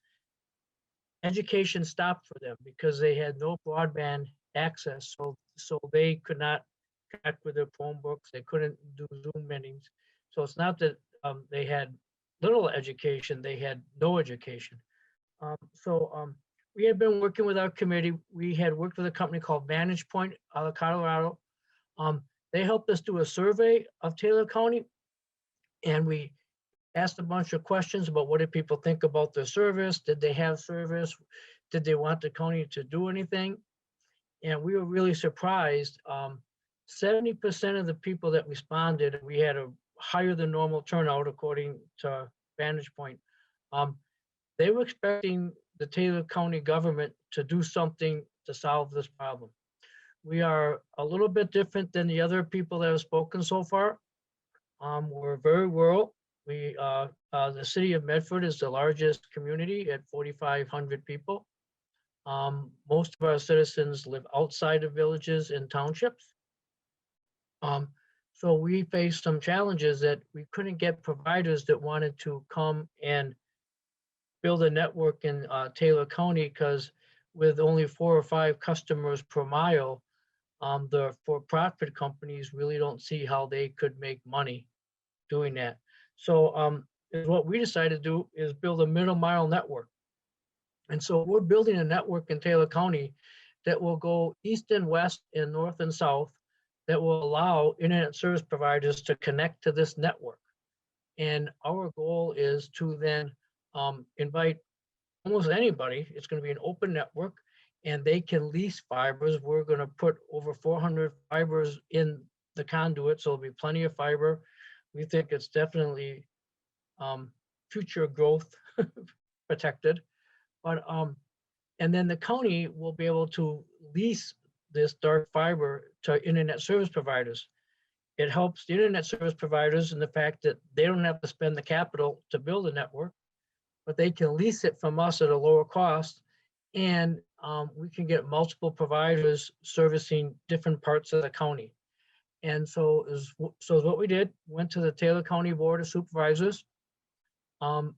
education stopped for them because they had no broadband access. So they could not connect with their Chromebooks. They couldn't do Zoom meetings. So it's not that they had little education, they had no education. We had been working with our committee. We had worked with a company called Vantage Point out of Colorado. They helped us do a survey of Taylor County, and we asked a bunch of questions about what did people think about their service? Did they have service? Did they want the county to do anything? And we were really surprised. 70% of the people that responded, we had a higher than normal turnout according to Vantage Point. They were expecting the Taylor County government to do something to solve this problem. We are a little bit different than the other people that have spoken so far. We're very rural. The city of Medford is the largest community at 4,500 people. Most of our citizens live outside of villages and townships. So we faced some challenges that we couldn't get providers that wanted to come and build a network in Taylor County, because with only 4 or 5 customers per mile, the for-profit companies really don't see how they could make money doing that. So what we decided to do is build a middle mile network. And so we're building a network in Taylor County that will go east and west and north and south, that will allow internet service providers to connect to this network. And our goal is to then invite almost anybody. It's going to be an open network, and they can lease fibers. We're going to put over 400 fibers in the conduit, so there'll be plenty of fiber. We think it's definitely future growth protected. But and then the county will be able to lease this dark fiber to internet service providers. It helps the internet service providers in the fact that they don't have to spend the capital to build a network, but they can lease it from us at a lower cost, and we can get multiple providers servicing different parts of the county. And so what we did, went to the Taylor County Board of Supervisors,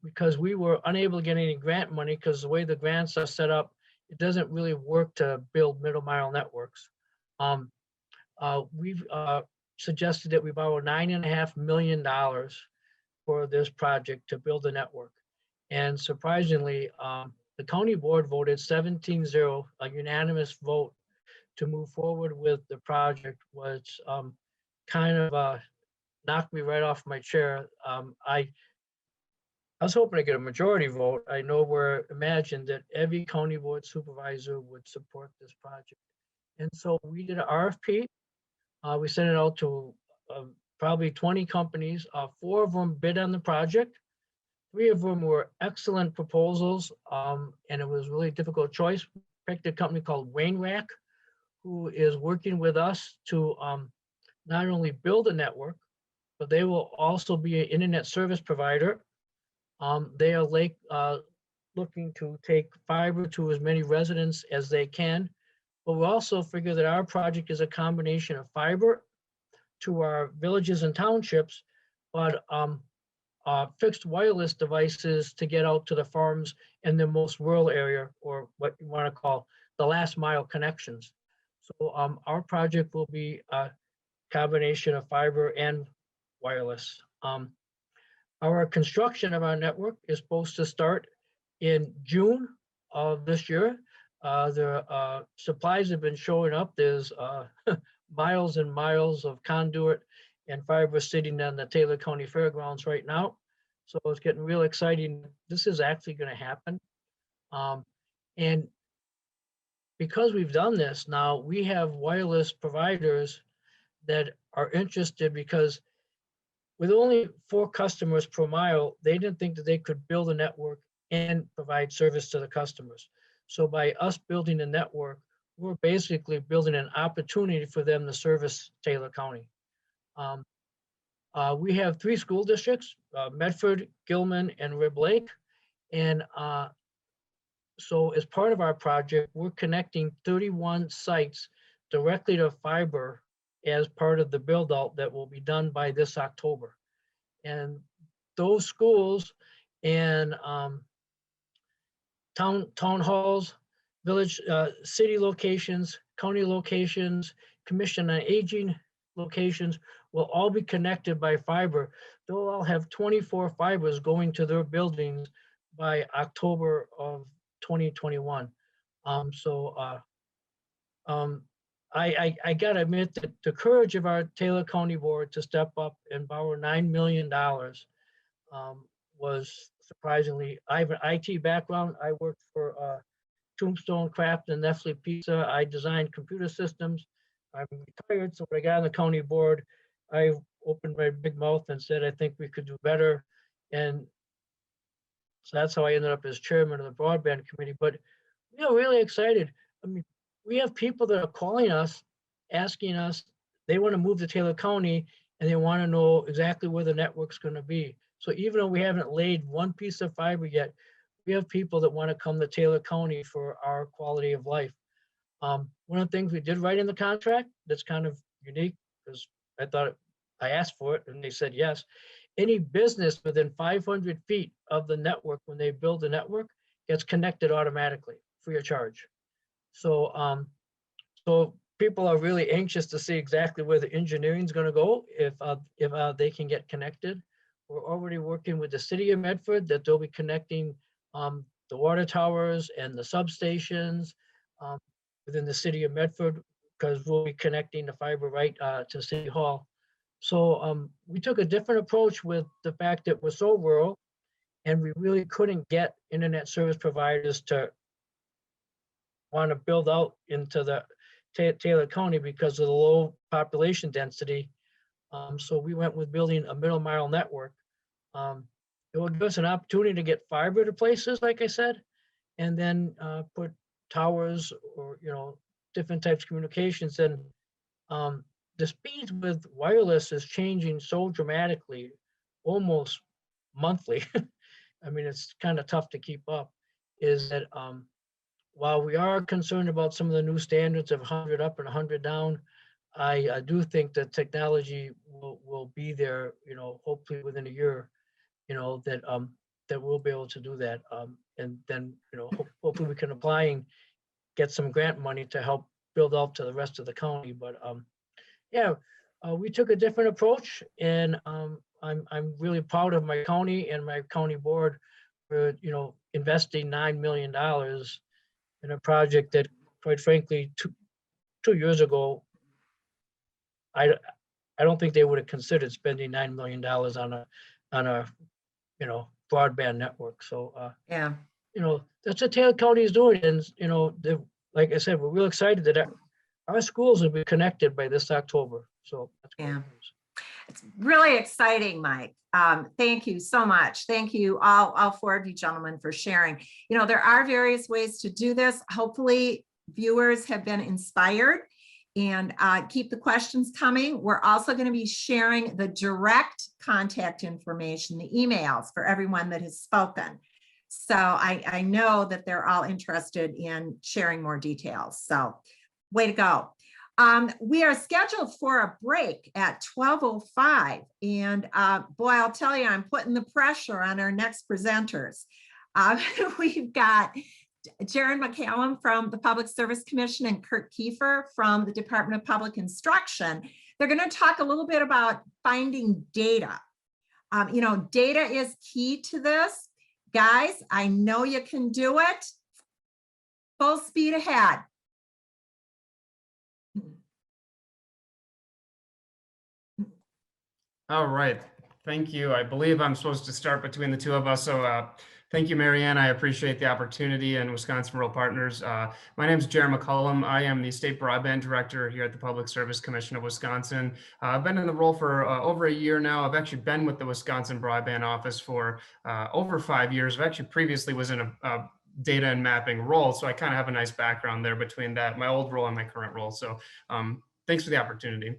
because we were unable to get any grant money, because the way the grants are set up, it doesn't really work to build middle mile networks. We've suggested that we borrow $9.5 million for this project to build a network. And surprisingly, the county board voted 17-0, a unanimous vote, to move forward with the project, which kind of knocked me right off my chair. I was hoping to get a majority vote. I know we're imagined that every county board supervisor would support this project. And so we did an RFP. We sent it out to probably 20 companies. 4 of them bid on the project. 3 of them were excellent proposals, and it was really a difficult choice. We picked a company called Wainwright, who is working with us to not only build a network, but they will also be an internet service provider. They are looking to take fiber to as many residents as they can, but we also figure that our project is a combination of fiber to our villages and townships, but fixed wireless devices to get out to the farms in the most rural area, or what you want to call the last mile connections. So our project will be a combination of fiber and wireless. Our construction of our network is supposed to start in June of this year. The supplies have been showing up. There's miles and miles of conduit and fiber sitting on the Taylor County Fairgrounds right now. So it's getting real exciting. This is actually going to happen. And because we've done this now, we have wireless providers that are interested, because with only 4 customers per mile, they didn't think that they could build a network and provide service to the customers. So by us building a network, we're basically building an opportunity for them to service Taylor County. We have 3 school districts, Medford, Gilman, and Rib Lake. And so as part of our project, we're connecting 31 sites directly to fiber as part of the build out that will be done by this October. And those schools and town halls, village, city locations, county locations, commission on aging locations will all be connected by fiber. They'll all have 24 fibers going to their buildings by October of 2021. I gotta admit that the courage of our Taylor County Board to step up and borrow $9 million was surprisingly. I have an IT background. I worked for Tombstone Craft and Nestle Pizza. I designed computer systems. I'm retired, so when I got on the county board, I opened my big mouth and said, I think we could do better. And So that's how I ended up as chairman of the broadband committee. But we are really excited. I mean, we have people that are calling us, asking us, they want to move to Taylor County and they want to know exactly where the network's going to be. So even though we haven't laid one piece of fiber yet, we have people that want to come to Taylor County for our quality of life. One of the things we did write in the contract that's kind of unique, because I asked for it and they said yes. Any business within 500 feet of the network, when they build the network, gets connected automatically free of charge. So, so people are really anxious to see exactly where the engineering is going to go if they can get connected. We're already working with the city of Medford that they'll be connecting the water towers and the substations within the city of Medford, because we'll be connecting the fiber right to City Hall. So we took a different approach with the fact that we're so rural and we really couldn't get internet service providers to want to build out into the Taylor County because of the low population density. So we went with building a middle mile network. It will give us an opportunity to get fiber to places, like I said, and then put towers or, different types of communications. And the speeds with wireless is changing so dramatically, almost monthly. I mean, it's kind of tough to keep up, is that while we are concerned about some of the new standards of 100 up and 100 down, I do think that technology will be there, hopefully within a year, that we'll be able to do that. And then, hopefully we can apply and get some grant money to help build out to the rest of the county. But yeah, we took a different approach, and I'm really proud of my county and my county board for investing $9 million in a project that, quite frankly, two years ago, I don't think they would have considered spending $9 million on a broadband network. So Yeah. That's what Taylor County is doing, and like I said, we're real excited that our schools will be connected by this October. So that's great news. It's really exciting, Mike. Thank you so much. Thank you, all four of you gentlemen, for sharing. There are various ways to do this. Hopefully, viewers have been inspired, and keep the questions coming. We're also going to be sharing the direct contact information, the emails for everyone that has spoken. So I know that they're all interested in sharing more details. So way to go. We are scheduled for a break at 12:05. And boy, I'll tell you, I'm putting the pressure on our next presenters. We've got Jaron McCallum from the Public Service Commission and Kurt Kiefer from the Department of Public Instruction. They're going to talk a little bit about finding data. Data is key to this. Guys, I know you can do it. Full speed ahead. All right. Thank you. I believe I'm supposed to start between the two of us. So thank you, Marianne. I appreciate the opportunity, and Wisconsin Rural Partners. My name is Jaron McCollum. I am the State Broadband Director here at the Public Service Commission of Wisconsin. I've been in the role for over a year now. I've actually been with the Wisconsin Broadband Office for over 5 years. I've actually previously was in a data and mapping role. So I kind of have a nice background there between that, my old role and my current role. So thanks for the opportunity.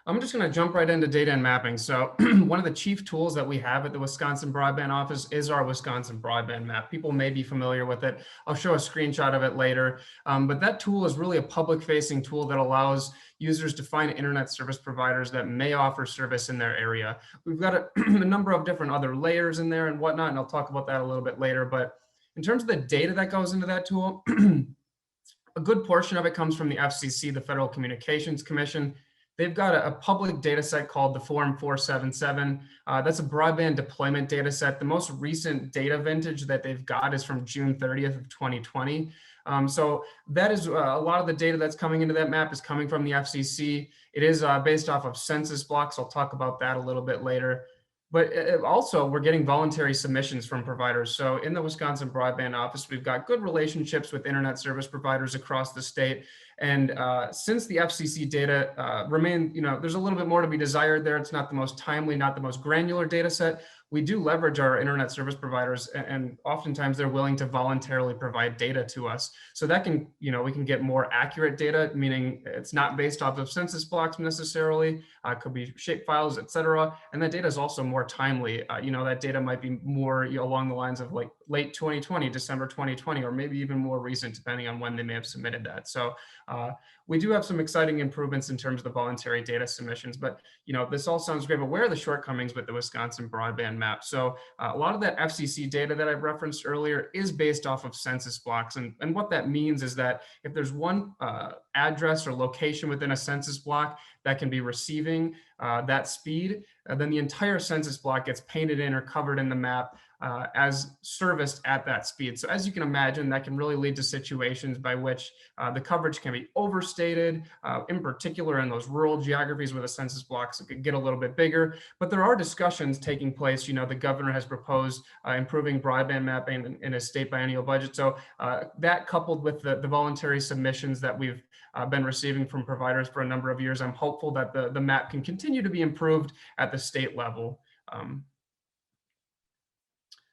I'm just going to jump right into data and mapping. So one of the chief tools that we have at the Wisconsin Broadband Office is our Wisconsin Broadband Map. People may be familiar with it. I'll show a screenshot of it later. But that tool is really a public-facing tool that allows users to find internet service providers that may offer service in their area. We've got a number of different other layers in there and whatnot, and I'll talk about that a little bit later. But in terms of the data that goes into that tool, a good portion of it comes from the FCC, the Federal Communications Commission. They've got a public data set called the Form 477. That's a broadband deployment data set. The most recent data vintage that they've got is from June 30th of 2020. So that is a lot of the data that's coming into that map is coming from the FCC. It is based off of census blocks. I'll talk about that a little bit later. But also, we're getting voluntary submissions from providers. So in the Wisconsin Broadband Office, we've got good relationships with internet service providers across the state. And since the FCC data remain, there's a little bit more to be desired there. It's not the most timely, not the most granular data set. We do leverage our internet service providers, and oftentimes they're willing to voluntarily provide data to us. So that can, we can get more accurate data, meaning it's not based off of census blocks necessarily, could be shape files, et cetera. And that data is also more timely. That data might be more along the lines of like late 2020, December 2020, or maybe even more recent, depending on when they may have submitted that. So we do have some exciting improvements in terms of the voluntary data submissions, but this all sounds great, but where are the shortcomings with the Wisconsin broadband map? So a lot of that FCC data that I referenced earlier is based off of census blocks. And what that means is that if there's one address or location within a census block that can be receiving that speed, then the entire census block gets painted in or covered in the map as serviced at that speed. So as you can imagine, that can really lead to situations by which the coverage can be overstated, in particular in those rural geographies where the census blocks could get a little bit bigger. But there are discussions taking place. The governor has proposed improving broadband mapping in a state biennial budget. So that coupled with the voluntary submissions that we've been receiving from providers for a number of years, I'm hopeful that the map can continue to be improved at the state level.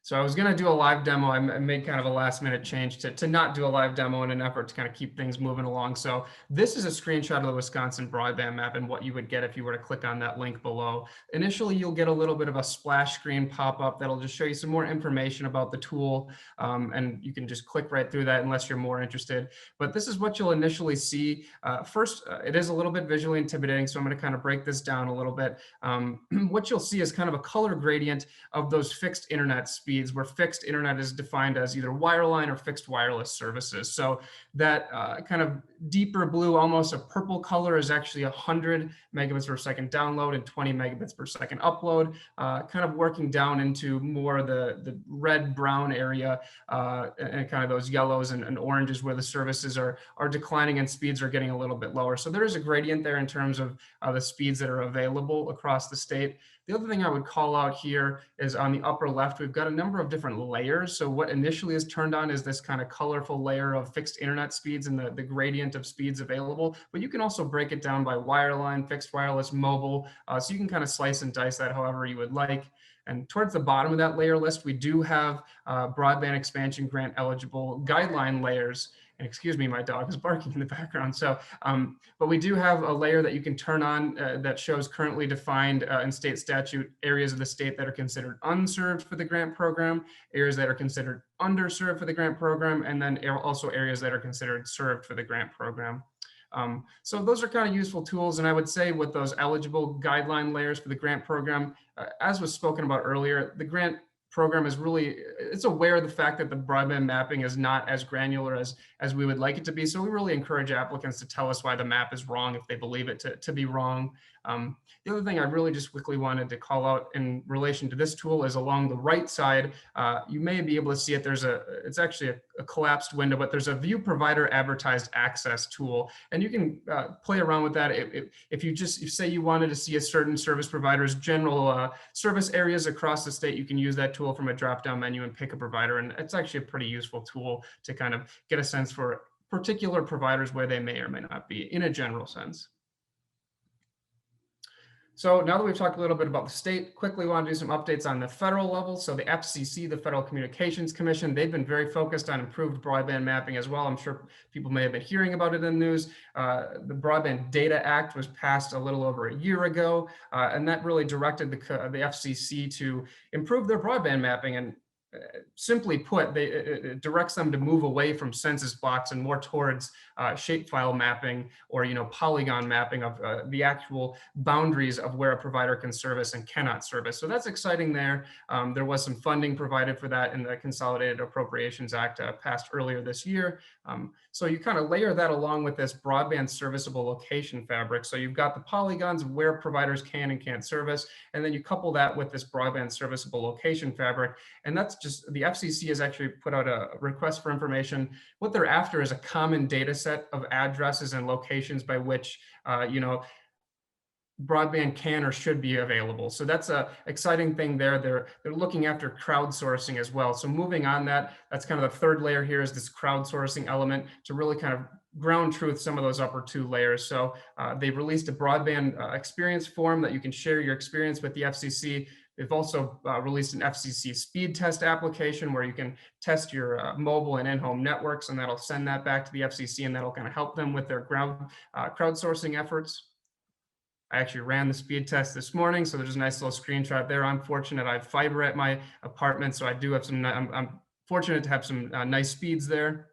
So I was going to do a live demo. I made kind of a last minute change to not do a live demo in an effort to kind of keep things moving along. So this is a screenshot of the Wisconsin broadband map and what you would get if you were to click on that link below. Initially, you'll get a little bit of a splash screen pop up that'll just show you some more information about the tool. And you can just click right through that unless you're more interested. But this is what you'll initially see. First, it is a little bit visually intimidating, so I'm going to kind of break this down a little bit. What you'll see is kind of a color gradient of those fixed internet speeds, where fixed internet is defined as either wireline or fixed wireless services. So that kind of deeper blue, almost a purple color, is actually 100 megabits per second download and 20 megabits per second upload, kind of working down into more the red-brown area and kind of those yellows and oranges where the services are declining and speeds are getting a little bit lower. So there is a gradient there in terms of the speeds that are available across the state. The other thing I would call out here is on the upper left, we've got a number of different layers. So what initially is turned on is this kind of colorful layer of fixed internet speeds and the gradient of speeds available. But you can also break it down by wireline, fixed wireless, mobile. So you can kind of slice and dice that however you would like. And towards the bottom of that layer list, we do have broadband expansion grant eligible guideline layers. And excuse me, my dog is barking in the background. So, but we do have a layer that you can turn on that shows currently defined in state statute areas of the state that are considered unserved for the grant program, areas that are considered underserved for the grant program, and then also areas that are considered served for the grant program. So those are kind of useful tools. And I would say with those eligible guideline layers for the grant program, as was spoken about earlier, the grant program is really, it's aware of the fact that the broadband mapping is not as granular as we would like it to be. So we really encourage applicants to tell us why the map is wrong if they believe it to be wrong. The other thing I really just quickly wanted to call out in relation to this tool is along the right side, you may be able to see it. It's actually a collapsed window, but there's a view provider advertised access tool. And you can play around with that. If you say you wanted to see a certain service provider's general service areas across the state, you can use that tool from a drop-down menu and pick a provider. And it's actually a pretty useful tool to kind of get a sense for particular providers where they may or may not be in a general sense. So now that we've talked a little bit about the state, quickly want to do some updates on the federal level. So the FCC, the Federal Communications Commission, they've been very focused on improved broadband mapping as well. I'm sure people may have been hearing about it in the news. The Broadband Data Act was passed a little over a year ago, and that really directed the FCC to improve their broadband mapping. And simply put, it directs them to move away from census blocks and more towards shapefile mapping or polygon mapping of the actual boundaries of where a provider can service and cannot service. So that's exciting there. There was some funding provided for that in the Consolidated Appropriations Act passed earlier this year. So you kind of layer that along with this broadband serviceable location fabric. So you've got the polygons of where providers can and can't service, and then you couple that with this broadband serviceable location fabric. And that's just, the FCC has actually put out a request for information. What they're after is a common data set of addresses and locations by which, broadband can or should be available. So that's a exciting thing there. They're looking after crowdsourcing as well. So moving on that's kind of the third layer here is this crowdsourcing element to really kind of ground truth some of those upper two layers. So they've released a broadband experience form that you can share your experience with the FCC. They've also released an FCC speed test application where you can test your mobile and in-home networks, and that'll send that back to the FCC, and that'll kind of help them with their crowdsourcing efforts. I actually ran the speed test this morning, so there's a nice little screenshot there. I'm fortunate I have fiber at my apartment, so I do have some, I'm fortunate to have some nice speeds there.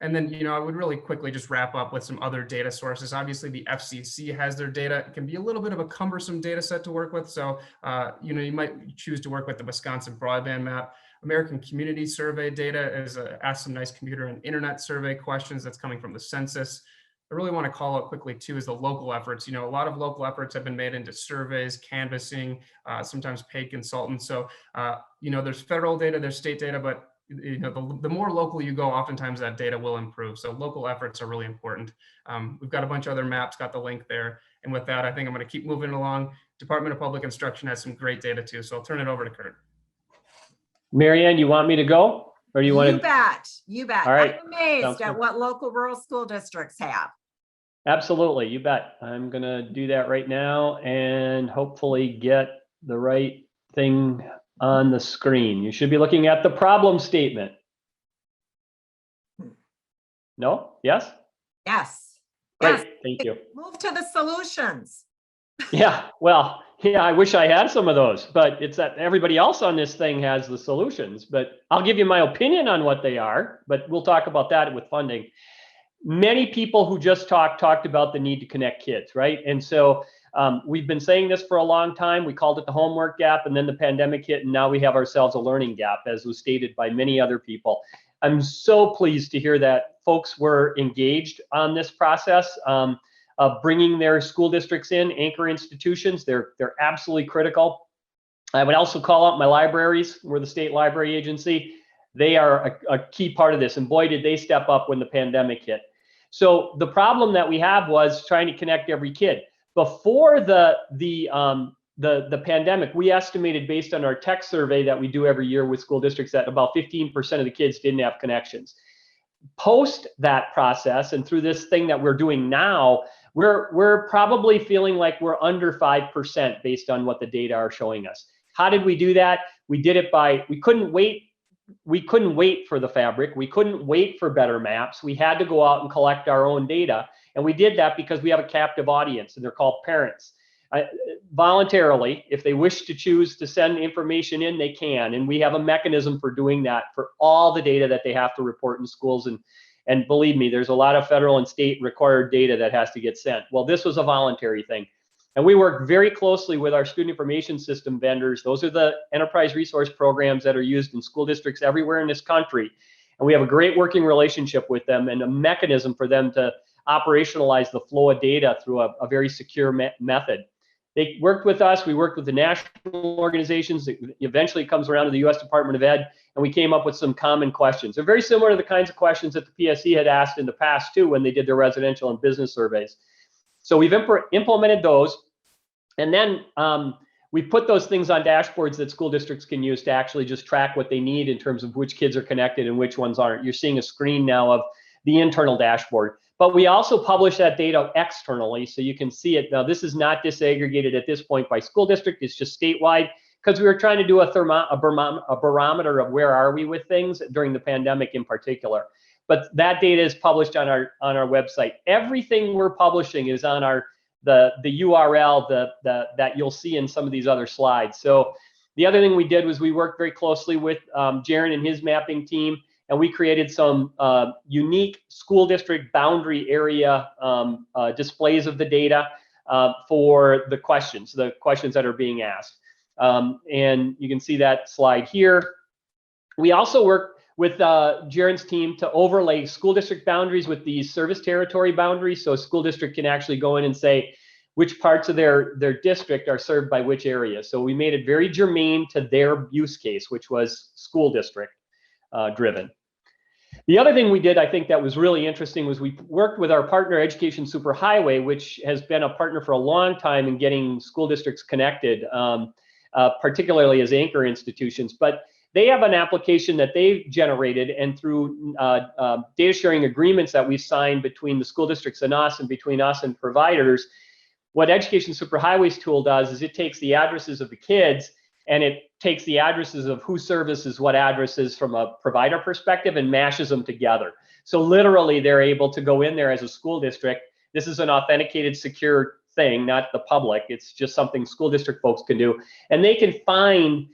And then, I would really quickly just wrap up with some other data sources. Obviously, the FCC has their data. It can be a little bit of a cumbersome data set to work with. So, you might choose to work with the Wisconsin broadband map. American Community Survey data is ask some nice computer and internet survey questions that's coming from the census. I really want to call out quickly too is the local efforts. A lot of local efforts have been made into surveys, canvassing, sometimes paid consultants. So, there's federal data, there's state data, but the more local you go, oftentimes that data will improve. So local efforts are really important. We've got a bunch of other maps, got the link there. And with that, I think I'm going to keep moving along. Department of Public Instruction has some great data too. So I'll turn it over to Kurt. Marianne, you want me to go? Or do you want to? You bet. All right. I'm amazed Sounds at good. what local rural school districts have. Absolutely, you bet. I'm going to do that right now and hopefully get the right thing on the screen. You should be looking at the problem statement. No? Yes? Yes. Great, Yes. thank you. Move to the solutions. Yeah, well, yeah, I wish I had some of those, but it's that everybody else on this thing has the solutions. But I'll give you my opinion on what they are, but we'll talk about that with funding. Many people who just talked about the need to connect kids, right? And so we've been saying this for a long time. We called it the homework gap, and then the pandemic hit, and now we have ourselves a learning gap, as was stated by many other people. I'm so pleased to hear that folks were engaged on this process of bringing their school districts in, anchor institutions. They're absolutely critical. I would also call out my libraries. We're the state library agency. They are a key part of this, and boy, did they step up when the pandemic hit. So the problem that we have was trying to connect every kid. Before the pandemic, we estimated, based on our tech survey that we do every year with school districts, that about 15% of the kids didn't have connections. Post that process, and through this thing that we're doing now, we're probably feeling like we're under 5% based on what the data are showing us. How did we do that? We did it by, we couldn't wait for the fabric. We couldn't wait for better maps. We had to go out and collect our own data. And we did that because we have a captive audience, and they're called parents. Voluntarily, if they wish to choose to send information in, they can. And we have a mechanism for doing that for all the data that they have to report in schools. And believe me, there's a lot of federal and state required data that has to get sent. Well, this was a voluntary thing. And we work very closely with our student information system vendors. Those are the enterprise resource programs that are used in school districts everywhere in this country. And we have a great working relationship with them and a mechanism for them to operationalize the flow of data through a very secure method. They worked with us. We worked with the national organizations. It eventually comes around to the U.S. Department of Ed, and we came up with some common questions. They're very similar to the kinds of questions that the PSE had asked in the past, too, when they did their residential and business surveys. So we've implemented those. And then we put those things on dashboards that school districts can use to actually just track what they need in terms of which kids are connected and which ones aren't. You're seeing a screen now of the internal dashboard. But we also publish that data externally, so you can see it. Now, this is not disaggregated at this point by school district. It's just statewide, because we were trying to do a barometer of where are we with things during the pandemic in particular. But that data is published on our website. Everything we're publishing is on the URL that you'll see in some of these other slides. So the other thing we did was we worked very closely with Jaron and his mapping team, and we created some unique school district boundary area displays of the data for the questions that are being asked. And you can see that slide here. We also work with Jaron's team to overlay school district boundaries with these service territory boundaries, so a school district can actually go in and say which parts of their district are served by which area. So we made it very germane to their use case, which was school district driven. The other thing we did, I think that was really interesting, was we worked with our partner Education Superhighway, which has been a partner for a long time in getting school districts connected, particularly as anchor institutions. But they have an application that they've generated, and through data sharing agreements that we've signed between the school districts and us, and between us and providers, what Education Superhighway's tool does is it takes the addresses of the kids, and it takes the addresses of who services what addresses from a provider perspective and mashes them together. So literally they're able to go in there as a school district. This is an authenticated, secure thing, not the public. It's just something school district folks can do. And they can find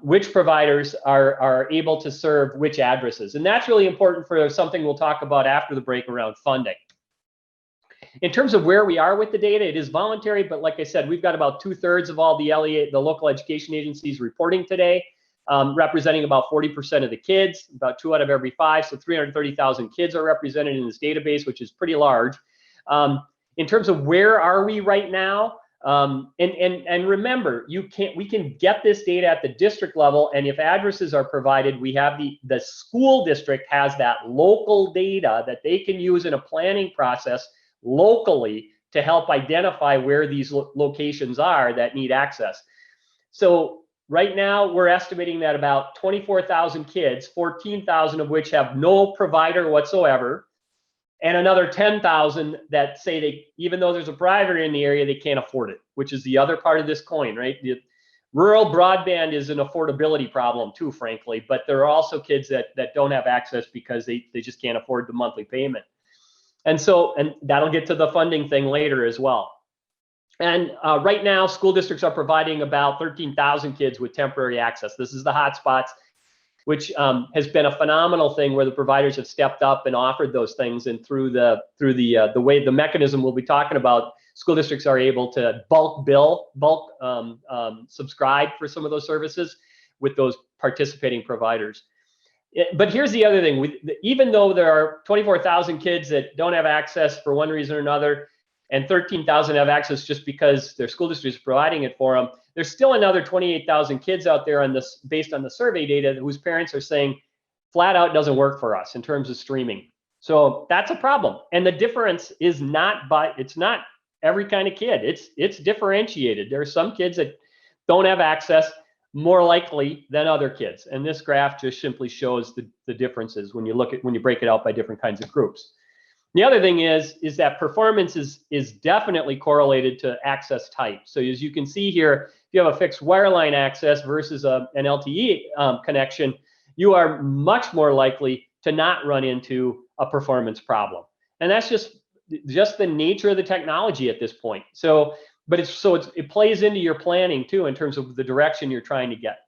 which providers are able to serve which addresses. And that's really important for something we'll talk about after the break around funding. In terms of where we are with the data, it is voluntary, but like I said, we've got about 2/3 of all the LEA, the local education agencies, reporting today, representing about 40% of the kids, about 2 out of every 5, so 330,000 kids are represented in this database, which is pretty large. In terms of where are we right now, and remember, we can get this data at the district level, and if addresses are provided, we have the school district has that local data that they can use in a planning process locally to help identify where these locations are that need access. So right now we're estimating that about 24,000 kids, 14,000 of which have no provider whatsoever, and another 10,000 that say they, even though there's a provider in the area, they can't afford it, which is the other part of this coin, right? The rural broadband is an affordability problem too, frankly, but there are also kids that don't have access because they just can't afford the monthly payment. And that'll get to the funding thing later as well. And right now, school districts are providing about 13,000 kids with temporary access. This is the hotspots, which has been a phenomenal thing where the providers have stepped up and offered those things. And through the way the mechanism we'll be talking about, school districts are able to bulk subscribe for some of those services with those participating providers. But here's the other thing. Even though there are 24,000 kids that don't have access for one reason or another, and 13,000 have access just because their school district is providing it for them, there's still another 28,000 kids out there on this, based on the survey data, whose parents are saying flat out doesn't work for us in terms of streaming. So that's a problem. And the difference is it's not every kind of kid. It's differentiated. There are some kids that don't have access more likely than other kids. And this graph just simply shows the differences when you break it out by different kinds of groups. The other thing is that performance is definitely correlated to access type. So as you can see here, if you have a fixed wireline access versus an LTE connection, you are much more likely to not run into a performance problem. And that's just the nature of the technology at this point. But it plays into your planning too, in terms of the direction you're trying to get.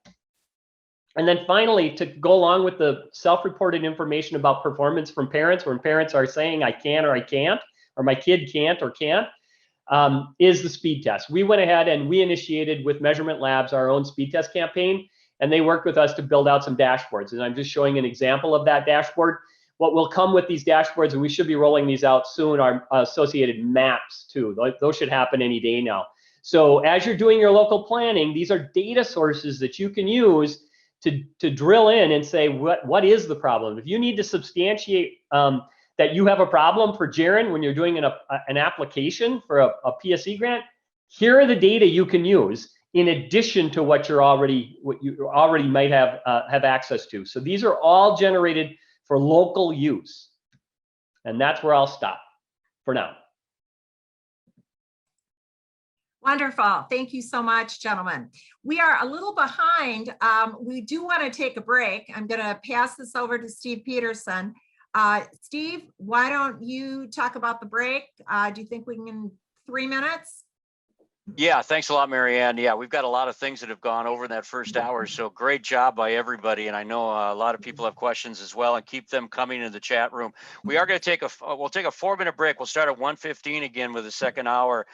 And then finally, to go along with the self-reported information about performance from parents, when parents are saying I can or I can't, or my kid can't or can't, is the speed test. We went ahead and we initiated with Measurement Labs our own speed test campaign, and they worked with us to build out some dashboards. And I'm just showing an example of that dashboard. What will come with these dashboards, and we should be rolling these out soon, are associated maps too. Those should happen any day now. So as you're doing your local planning, these are data sources that you can use to drill in and say, what is the problem? If you need to substantiate that you have a problem for Jaron when you're doing an application for a PSE grant, here are the data you can use in addition to what you already might have access to. So these are all generated for local use. And that's where I'll stop for now. Wonderful. Thank you so much, gentlemen. We are a little behind. We do want to take a break. I'm going to pass this over to Steve Peterson. Steve, why don't you talk about the break? Do you think we can 3 minutes? Yeah, thanks a lot, Marianne. Yeah, we've got a lot of things that have gone over in that first hour. So great job by everybody. And I know a lot of people have questions as well, and keep them coming in the chat room. We are going to we'll take a 4-minute break. We'll start at 1:15 again with the second hour.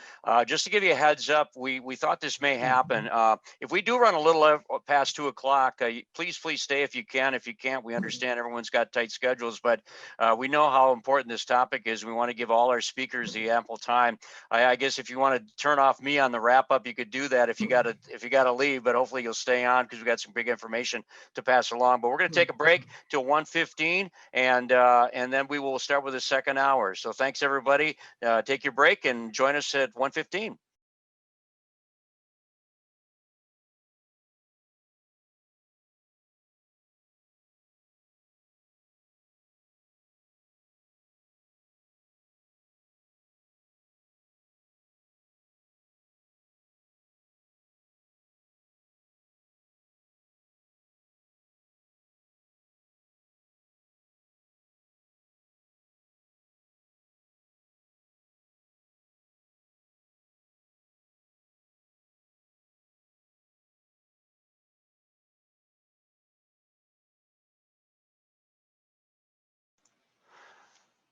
Just to give you a heads up, we thought this may happen. If we do run a little past 2 o'clock, please stay if you can. If you can't, we understand everyone's got tight schedules, but we know how important this topic is. We want to give all our speakers the ample time. I guess if you want to turn off me me on the wrap up, you could do that if you got to leave, but hopefully you'll stay on because we got some big information to pass along. But we're going to take a break till 1:15, and then we will start with the second hour. So thanks everybody. Take your break and join us at 1:15.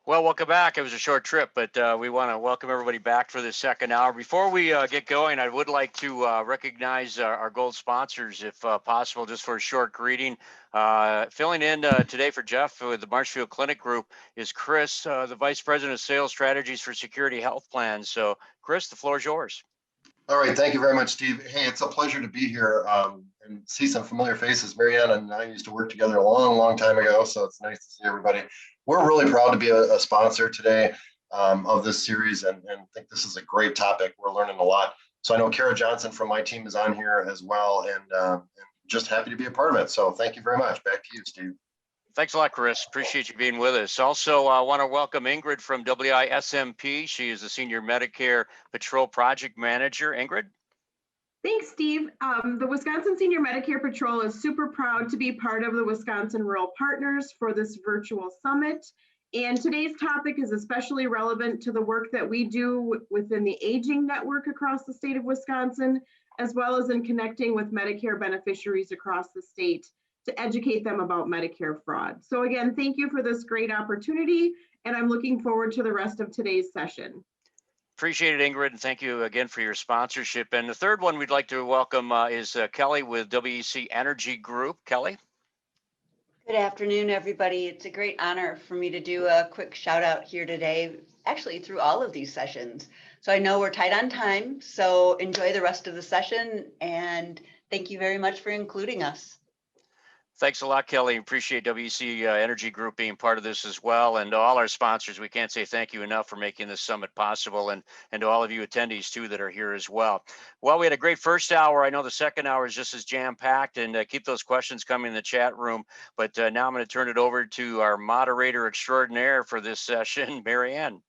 Well, welcome back. It was a short trip, but we want to welcome everybody back for the second hour. Before we get going, I would like to recognize our gold sponsors, if possible, just for a short greeting. Filling in today for Jeff with the Marshfield Clinic Group is Chris, the Vice President of Sales Strategies for Security Health Plans. So, Chris, the floor is yours. All right, thank you very much, Steve. Hey, it's a pleasure to be here and see some familiar faces. Marianne and I used to work together a long, long time ago, so it's nice to see everybody. We're really proud to be a sponsor today of this series and think this is a great topic. We're learning a lot. So I know Kara Johnson from my team is on here as well, and just happy to be a part of it. So thank you very much. Back to you, Steve. Thanks a lot, Chris. Appreciate you being with us. Also, I want to welcome Ingrid from WISMP. She is the Senior Medicare Patrol Project Manager. Ingrid? Thanks, Steve. The Wisconsin Senior Medicare Patrol is super proud to be part of the Wisconsin Rural Partners for this virtual summit. And today's topic is especially relevant to the work that we do within the aging network across the state of Wisconsin, as well as in connecting with Medicare beneficiaries across the state to educate them about Medicare fraud. So again, thank you for this great opportunity, and I'm looking forward to the rest of today's session. Appreciate it, Ingrid, and thank you again for your sponsorship. And the third one we'd like to welcome is Kelly with WEC Energy Group. Kelly? Good afternoon, everybody. It's a great honor for me to do a quick shout out here today, actually through all of these sessions. So I know we're tight on time, so enjoy the rest of the session, and thank you very much for including us. Thanks a lot, Kelly. Appreciate WEC Energy Group being part of this as well. And to all our sponsors, we can't say thank you enough for making this summit possible, and to all of you attendees too that are here as well. Well, we had a great first hour. I know the second hour is just as jam-packed, and keep those questions coming in the chat room. But now I'm going to turn it over to our moderator extraordinaire for this session, Marianne.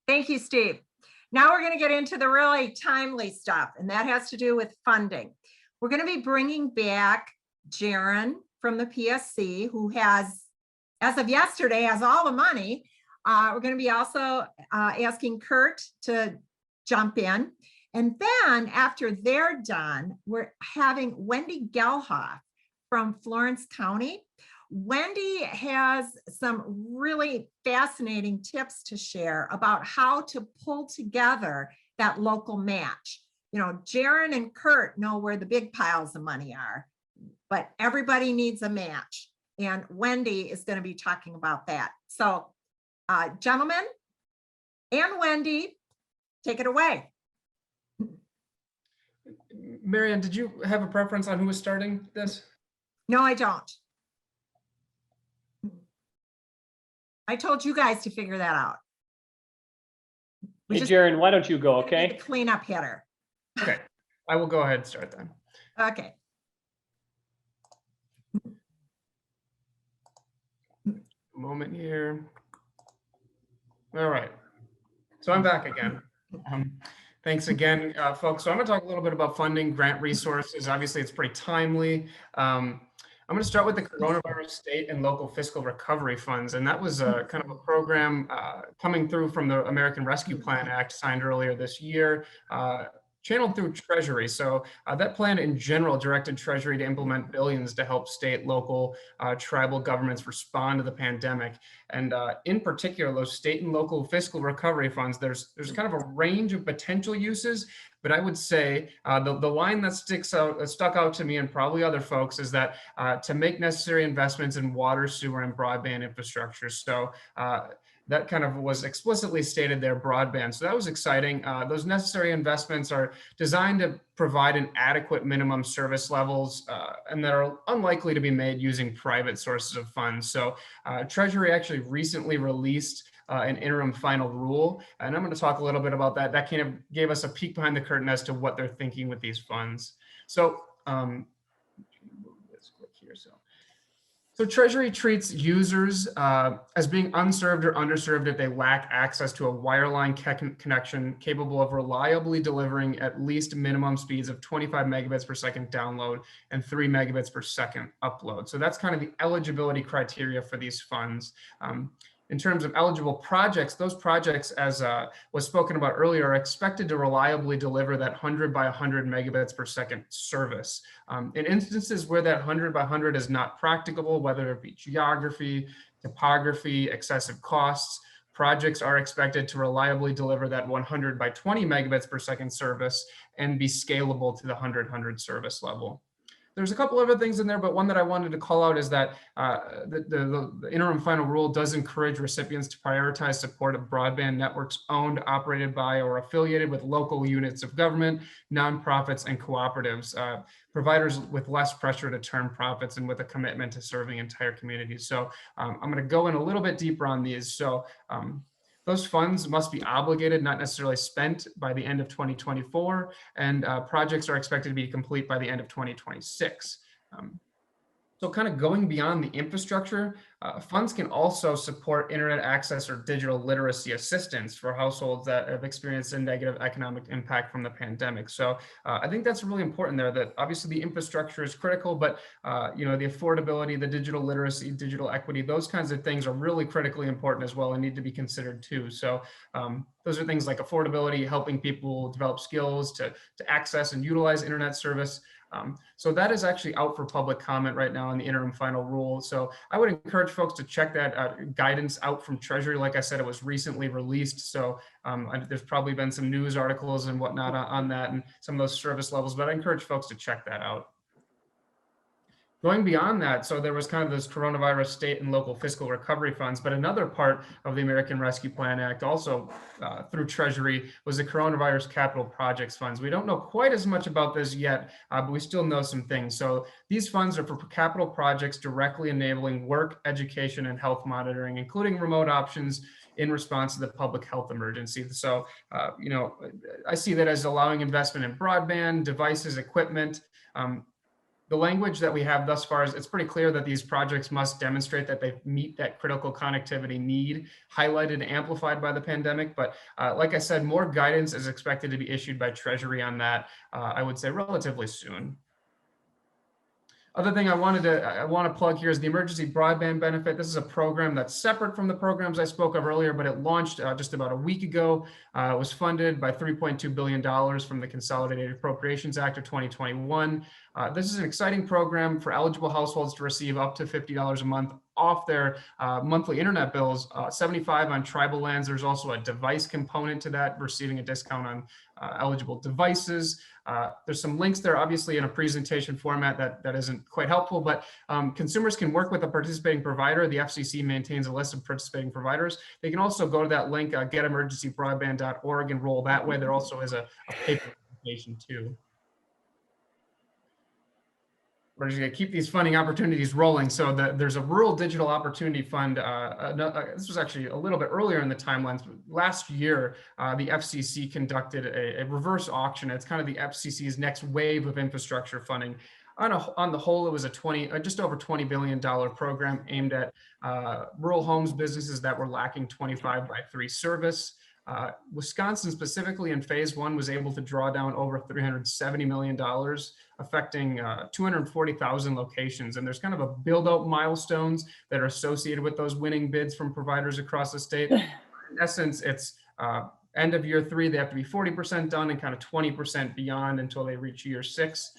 Thank you, Steve. Now we're going to get into the really timely stuff, and that has to do with funding. We're going to be bringing back Jaron from the PSC, who has, as of yesterday, has all the money. We're going to be also asking Kurt to jump in. And then after they're done, we're having Wendy Gelhoff from Florence County. Wendy has some really fascinating tips to share about how to pull together that local match. You know, Jaron and Kurt know where the big piles of money are, but everybody needs a match. And Wendy is going to be talking about that. So, gentlemen and Wendy, take it away. Marianne, did you have a preference on who was starting this? No, I don't. I told you guys to figure that out. Hey, Jaron, why don't you go, okay? The cleanup hitter. Okay, I will go ahead and start then. Okay. Moment here. All right, so I'm back again. Thanks again, folks. So I'm going to talk a little bit about funding, grant resources. Obviously, it's pretty timely. I'm going to start with the coronavirus state and local fiscal recovery funds. And that was kind of a program coming through from the American Rescue Plan Act signed earlier this year, channeled through Treasury. So that plan in general directed Treasury to implement billions to help state, local, tribal governments respond to the pandemic. And in particular, those state and local fiscal recovery funds, there's kind of a range of potential uses. But I would say the line that stuck out to me and probably other folks is that to make necessary investments in water, sewer, and broadband infrastructure. So that kind of was explicitly stated there, broadband. So that was exciting. Those necessary investments are designed to provide an adequate minimum service levels and that are unlikely to be made using private sources of funds. So Treasury actually recently released an interim final rule, and I'm going to talk a little bit about that. That kind of gave us a peek behind the curtain as to what they're thinking with these funds. So let's click here. So Treasury treats users as being unserved or underserved if they lack access to a wireline connection capable of reliably delivering at least minimum speeds of 25 megabits per second download and 3 megabits per second upload. So that's kind of the eligibility criteria for these funds. In terms of eligible projects, those projects, as was spoken about earlier, are expected to reliably deliver that 100 by 100 megabits per second service. In instances where that 100 by 100 is not practicable, whether it be geography, topography, excessive costs, projects are expected to reliably deliver that 100 by 20 megabits per second service and be scalable to the 100 service level. There's a couple other things in there, but one that I wanted to call out is that the interim final rule does encourage recipients to prioritize support of broadband networks owned, operated by, or affiliated with local units of government, nonprofits, and cooperatives, providers with less pressure to turn profits and with a commitment to serving entire communities. So I'm going to go in a little bit deeper on these. So those funds must be obligated, not necessarily spent, by the end of 2024, and projects are expected to be complete by the end of 2026. So kind of going beyond the infrastructure, funds can also support internet access or digital literacy assistance for households that have experienced a negative economic impact from the pandemic. So I think that's really important there, that obviously the infrastructure is critical, but you know, the affordability, the digital literacy, digital equity, those kinds of things are really critically important as well and need to be considered too. So those are things like affordability, helping people develop skills to access and utilize internet service. So that is actually out for public comment right now in the interim final rule. So I would encourage folks to check that guidance out from Treasury. Like I said, it was recently released. So there's probably been some news articles and whatnot on that and some of those service levels, but I encourage folks to check that out. Going beyond that, so there was kind of this coronavirus state and local fiscal recovery funds, but another part of the American Rescue Plan Act, also through Treasury, was the coronavirus capital projects funds. We don't know quite as much about this yet, but we still know some things. So these funds are for capital projects directly enabling work, education, and health monitoring, including remote options in response to the public health emergency. So, you know, I see that as allowing investment in broadband, devices, equipment. The language that we have thus far is it's pretty clear that these projects must demonstrate that they meet that critical connectivity need, highlighted and amplified by the pandemic. But like I said, more guidance is expected to be issued by Treasury on that, I would say relatively soon. Other thing I want to plug here is the emergency broadband benefit. This is a program that's separate from the programs I spoke of earlier, but it launched just about a week ago. It was funded by $3.2 billion from the Consolidated Appropriations Act of 2021. This is an exciting program for eligible households to receive up to $50 a month off their monthly internet bills, $75 on tribal lands. There's also a device component to that, receiving a discount on eligible devices. There's some links there, obviously in a presentation format that isn't quite helpful, but consumers can work with a participating provider. The FCC maintains a list of participating providers. They can also go to that link, getemergencybroadband.org, and roll that way. There also is a paper application too. We're just going to keep these funding opportunities rolling. So there's a Rural Digital Opportunity Fund. This was actually a little bit earlier in the timelines. Last year, the FCC conducted a reverse auction. It's kind of the FCC's next wave of infrastructure funding. On the whole, it was a just over $20 billion program aimed at rural homes, businesses that were lacking 25x3 service. Wisconsin specifically in phase one was able to draw down over $370 million, affecting 240,000 locations. And there's kind of a build out milestones that are associated with those winning bids from providers across the state. In essence, it's end of year 3, they have to be 40% done and kind of 20% beyond until they reach year 6.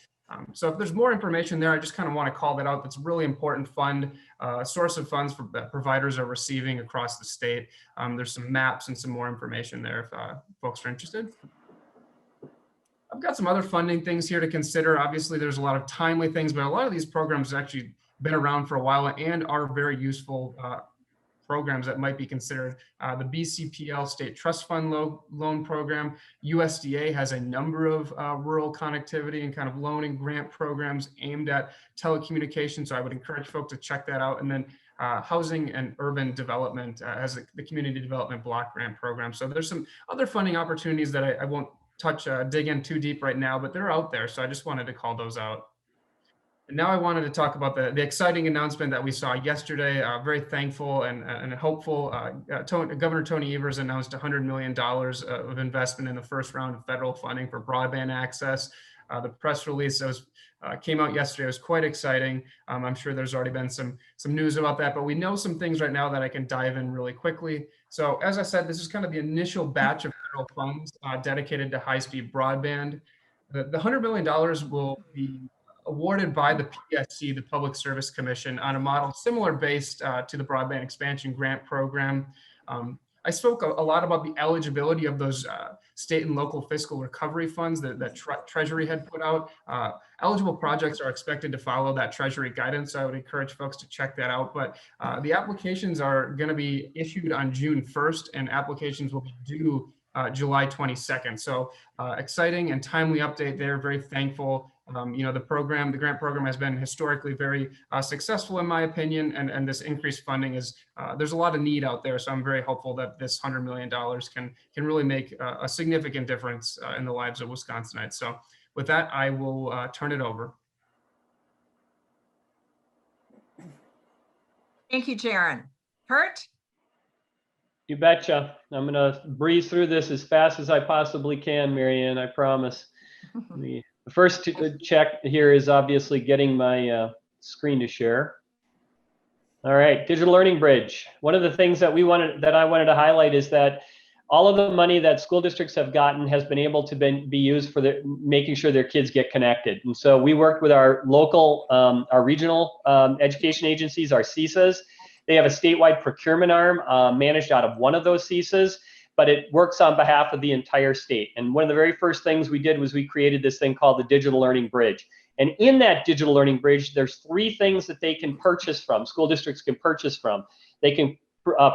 So if there's more information there, I just kind of want to call that out. That's a really important fund, source of funds that providers are receiving across the state. There's some maps and some more information there if folks are interested. I've got some other funding things here to consider. Obviously, there's a lot of timely things, but a lot of these programs have actually been around for a while and are very useful programs that might be considered. The BCPL State Trust Fund loan program. USDA has a number of rural connectivity and kind of loan and grant programs aimed at telecommunications. So I would encourage folks to check that out. And then Housing and Urban Development has the Community Development Block Grant Program. So there's some other funding opportunities that I won't dig in too deep right now, but they're out there. So I just wanted to call those out. And now I wanted to talk about the exciting announcement that we saw yesterday. Very thankful and hopeful. Governor Tony Evers announced $100 million of investment in the first round of federal funding for broadband access. The press release that came out yesterday was quite exciting. I'm sure there's already been some news about that, but we know some things right now that I can dive in really quickly. So as I said, this is kind of the initial batch of federal funds dedicated to high-speed broadband. The $100 million will be awarded by the PSC, the Public Service Commission, on a model similar based to the Broadband Expansion Grant Program. I spoke a lot about the eligibility of those state and local fiscal recovery funds that Treasury had put out. Eligible projects are expected to follow that Treasury guidance, so I would encourage folks to check that out. But the applications are going to be issued on June 1st, and applications will be due July 22nd. So exciting and timely update there. Very thankful. The grant program has been historically very successful in my opinion, and this increased funding is, there's a lot of need out there. So I'm very hopeful that this $100 million can really make a significant difference in the lives of Wisconsinites. So with that, I will turn it over. Thank you, Jaron. Kurt? You betcha. I'm going to breeze through this as fast as I possibly can, Marianne, I promise. The first check here is obviously getting my screen to share. All right, Digital Learning Bridge. One of the things that I wanted to highlight is that all of the money that school districts have gotten has been able to be used for making sure their kids get connected. And so we worked with our local, our regional education agencies, our CESAs. They have a statewide procurement arm managed out of one of those CESAs, but it works on behalf of the entire state. And one of the very first things we did was we created this thing called the Digital Learning Bridge. And in that Digital Learning Bridge, there's 3 things that they can purchase from, school districts can purchase from. They can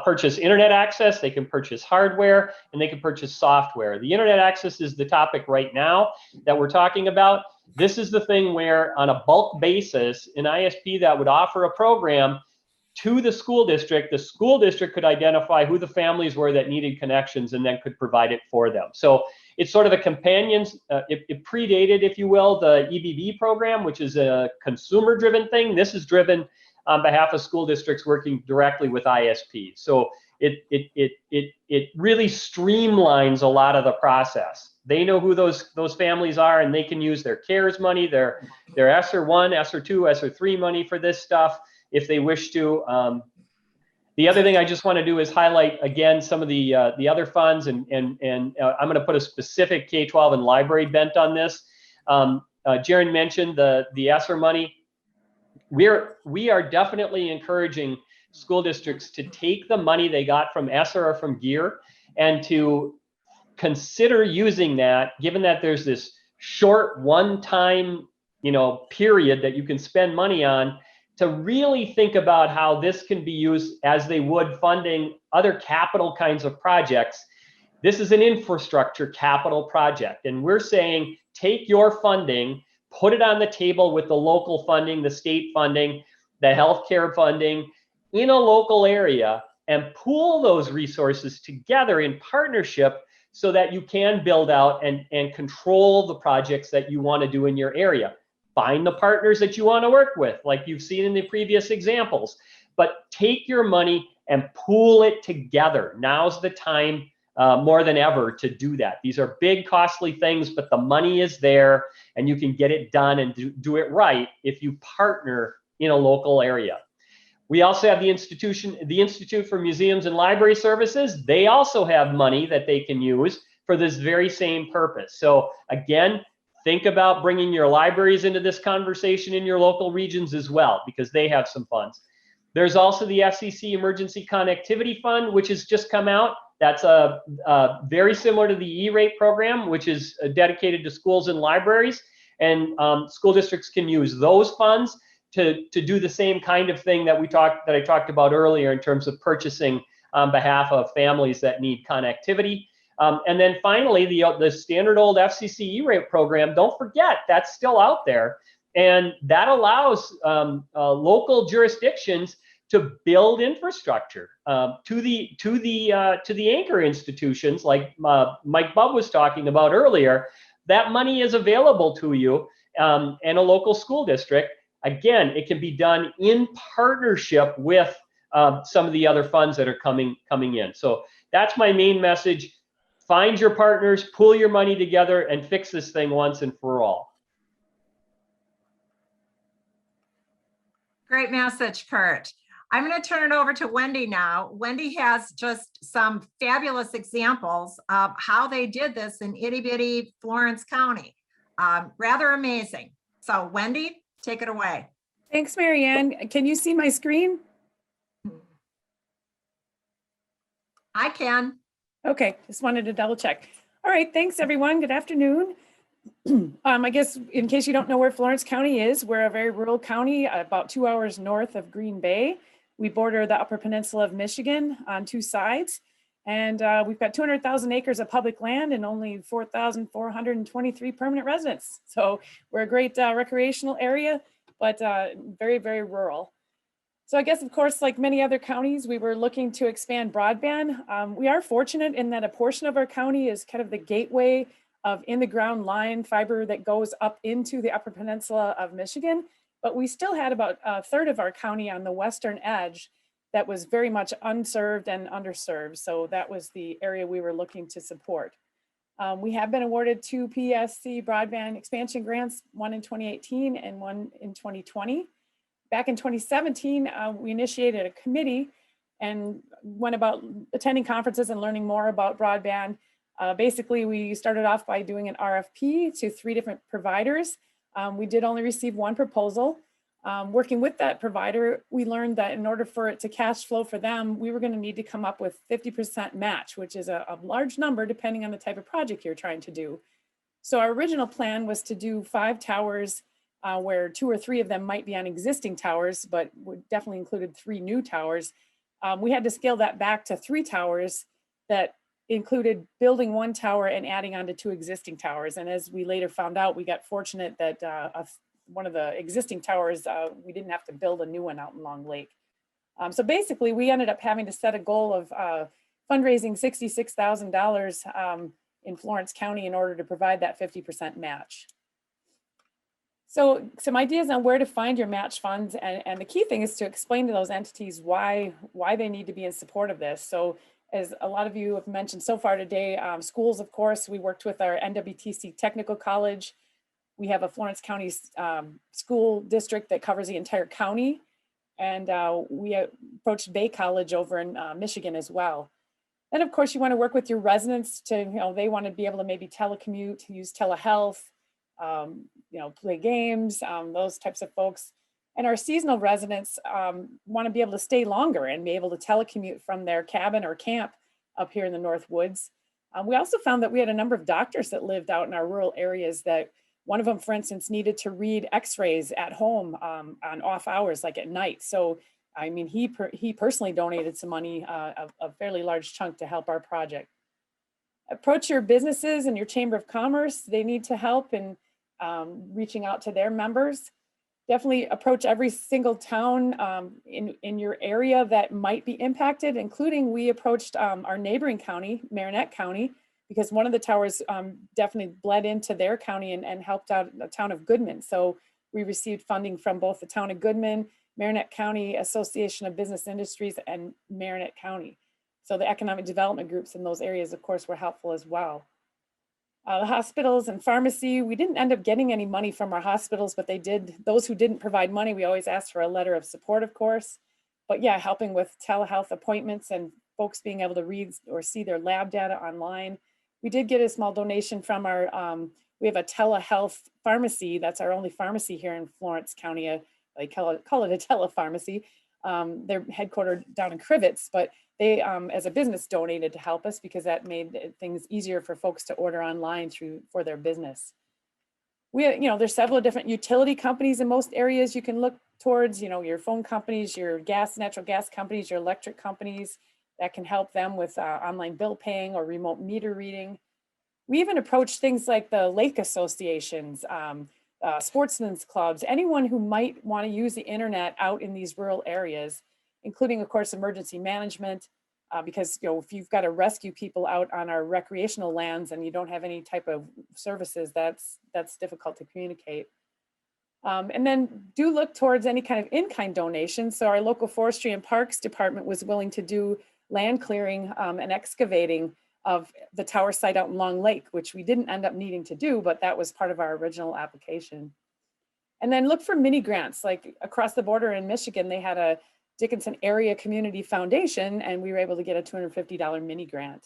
purchase internet access, they can purchase hardware, and they can purchase software. The internet access is the topic right now that we're talking about. This is the thing where on a bulk basis, an ISP that would offer a program to the school district could identify who the families were that needed connections and then could provide it for them. So it's sort of a companion, it predated, if you will, the EBB program, which is a consumer-driven thing. This is driven on behalf of school districts working directly with ISPs. So it really streamlines a lot of the process. They know who those families are, and they can use their CARES money, their ESSER 1, ESSER 2, ESSER 3 money for this stuff if they wish to. The other thing I just want to do is highlight again some of the other funds, and I'm going to put a specific K-12 and library bent on this. Jaron mentioned the ESSER money. We are definitely encouraging school districts to take the money they got from ESSER or from GEAR and to consider using that, given that there's this short one-time period that you can spend money on, to really think about how this can be used as they would funding other capital kinds of projects. This is an infrastructure capital project, and we're saying take your funding, put it on the table with the local funding, the state funding, the healthcare funding in a local area, and pool those resources together in partnership so that you can build out and control the projects that you want to do in your area. Find the partners that you want to work with, like you've seen in the previous examples, but take your money and pool it together. Now's the time more than ever to do that. These are big, costly things, but the money is there and you can get it done and do it right if you partner in a local area. We also have the Institute for Museums and Library Services. They also have money that they can use for this very same purpose. So again, think about bringing your libraries into this conversation in your local regions as well, because they have some funds. There's also the FCC Emergency Connectivity Fund, which has just come out. That's very similar to the E-rate program, which is dedicated to schools and libraries. And school districts can use those funds to do the same kind of thing that I talked about earlier in terms of purchasing on behalf of families that need connectivity. And then finally, the standard old FCC E-rate program, don't forget, that's still out there. And that allows local jurisdictions to build infrastructure to the anchor institutions like Mike Bubb was talking about earlier. That money is available to you and a local school district. Again, it can be done in partnership with some of the other funds that are coming in. So that's my main message. Find your partners, pool your money together, and fix this thing once and for all. Great message, Kurt. I'm going to turn it over to Wendy now. Wendy has just some fabulous examples of how they did this in itty bitty Florence County. Rather amazing. So Wendy, take it away. Thanks, Marianne. Can you see my screen? I can. Okay, just wanted to double check. All right, thanks everyone. Good afternoon. I guess in case you don't know where Florence County is, we're a very rural county about 2 hours north of Green Bay. We border the Upper Peninsula of Michigan on 2 sides. And we've got 200,000 acres of public land and only 4,423 permanent residents. So we're a great recreational area, but very, very rural. So I guess, of course, like many other counties, we were looking to expand broadband. We are fortunate in that a portion of our county is kind of the gateway of in-the-ground line fiber that goes up into the Upper Peninsula of Michigan. But we still had about a third of our county on the western edge that was very much unserved and underserved. So that was the area we were looking to support. We have been awarded 2 PSC broadband expansion grants, one in 2018 and one in 2020. Back in 2017, we initiated a committee and went about attending conferences and learning more about broadband. Basically, we started off by doing an RFP to 3 different providers. We did only receive 1 proposal. Working with that provider, we learned that in order for it to cash flow for them, we were going to need to come up with 50% match, which is a large number depending on the type of project you're trying to do. So our original plan was to do 5 towers where 2 or 3 of them might be on existing towers, but would definitely included 3 new towers. We had to scale that back to 3 towers that included building 1 tower and adding on to 2 existing towers. And as we later found out, we got fortunate that one of the existing towers, we didn't have to build a new one out in Long Lake. So basically, we ended up having to set a goal of fundraising $66,000 in Florence County in order to provide that 50% match. So some ideas on where to find your match funds. And the key thing is to explain to those entities why they need to be in support of this. So as a lot of you have mentioned so far today, schools, of course, we worked with our NWTC Technical College. We have a Florence County school district that covers the entire county. And we approached Bay College over in Michigan as well. And of course, you want to work with your residents to, they want to be able to maybe telecommute, use telehealth, play games, those types of folks. And our seasonal residents want to be able to stay longer and be able to telecommute from their cabin or camp up here in the North Woods. We also found that we had a number of doctors that lived out in our rural areas that one of them, for instance, needed to read x-rays at home on off hours, like at night. So, I mean, he personally donated some money, a fairly large chunk to help our project. Approach your businesses and your Chamber of Commerce. They need to help in reaching out to their members. Definitely approach every single town in your area that might be impacted, including we approached our neighboring county, Marinette County, because one of the towers definitely bled into their county and helped out the town of Goodman. So we received funding from both the town of Goodman, Marinette County Association of Business Industries, and Marinette County. So the economic development groups in those areas, of course, were helpful as well. The hospitals and pharmacy, we didn't end up getting any money from our hospitals, but they did. Those who didn't provide money, we always asked for a letter of support, of course. But yeah, helping with telehealth appointments and folks being able to read or see their lab data online. We did get a small donation from our, we have a telehealth pharmacy. That's our only pharmacy here in Florence County. They call it a telepharmacy. They're headquartered down in Crivets, but they, as a business, donated to help us because that made things easier for folks to order online for their business. There's several different utility companies in most areas you can look towards, your phone companies, your natural gas companies, your electric companies that can help them with online bill paying or remote meter reading. We even approached things like the lake associations, sportsmen's clubs, anyone who might want to use the internet out in these rural areas, including, of course, emergency management, because if you've got to rescue people out on our recreational lands and you don't have any type of services, that's difficult to communicate. And then do look towards any kind of in-kind donations. So our local forestry and parks department was willing to do land clearing and excavating of the tower site out in Long Lake, which we didn't end up needing to do, but that was part of our original application. And then look for mini grants, like across the border in Michigan, they had a Dickinson Area Community Foundation, and we were able to get a $250 mini grant.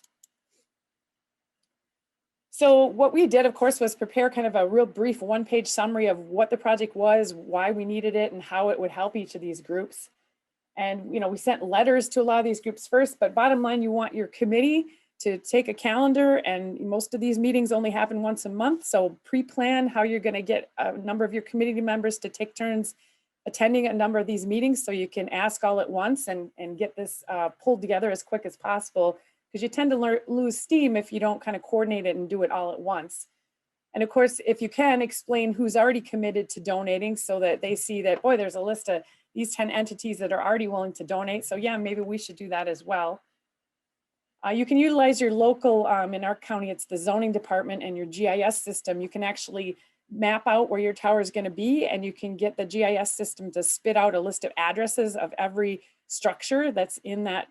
So what we did, of course, was prepare kind of a real brief one-page summary of what the project was, why we needed it, and how it would help each of these groups. And we sent letters to a lot of these groups first, but bottom line, you want your committee to take a calendar, and most of these meetings only happen once a month. So pre-plan how you're going to get a number of your committee members to take turns attending a number of these meetings so you can ask all at once and get this pulled together as quick as possible, because you tend to lose steam if you don't kind of coordinate it and do it all at once. And of course, if you can, explain who's already committed to donating so that they see that, boy, there's a list of these 10 entities that are already willing to donate. So yeah, maybe we should do that as well. You can utilize your local, in our county, it's the zoning department and your GIS system. You can actually map out where your tower is going to be, and you can get the GIS system to spit out a list of addresses of every structure that's in that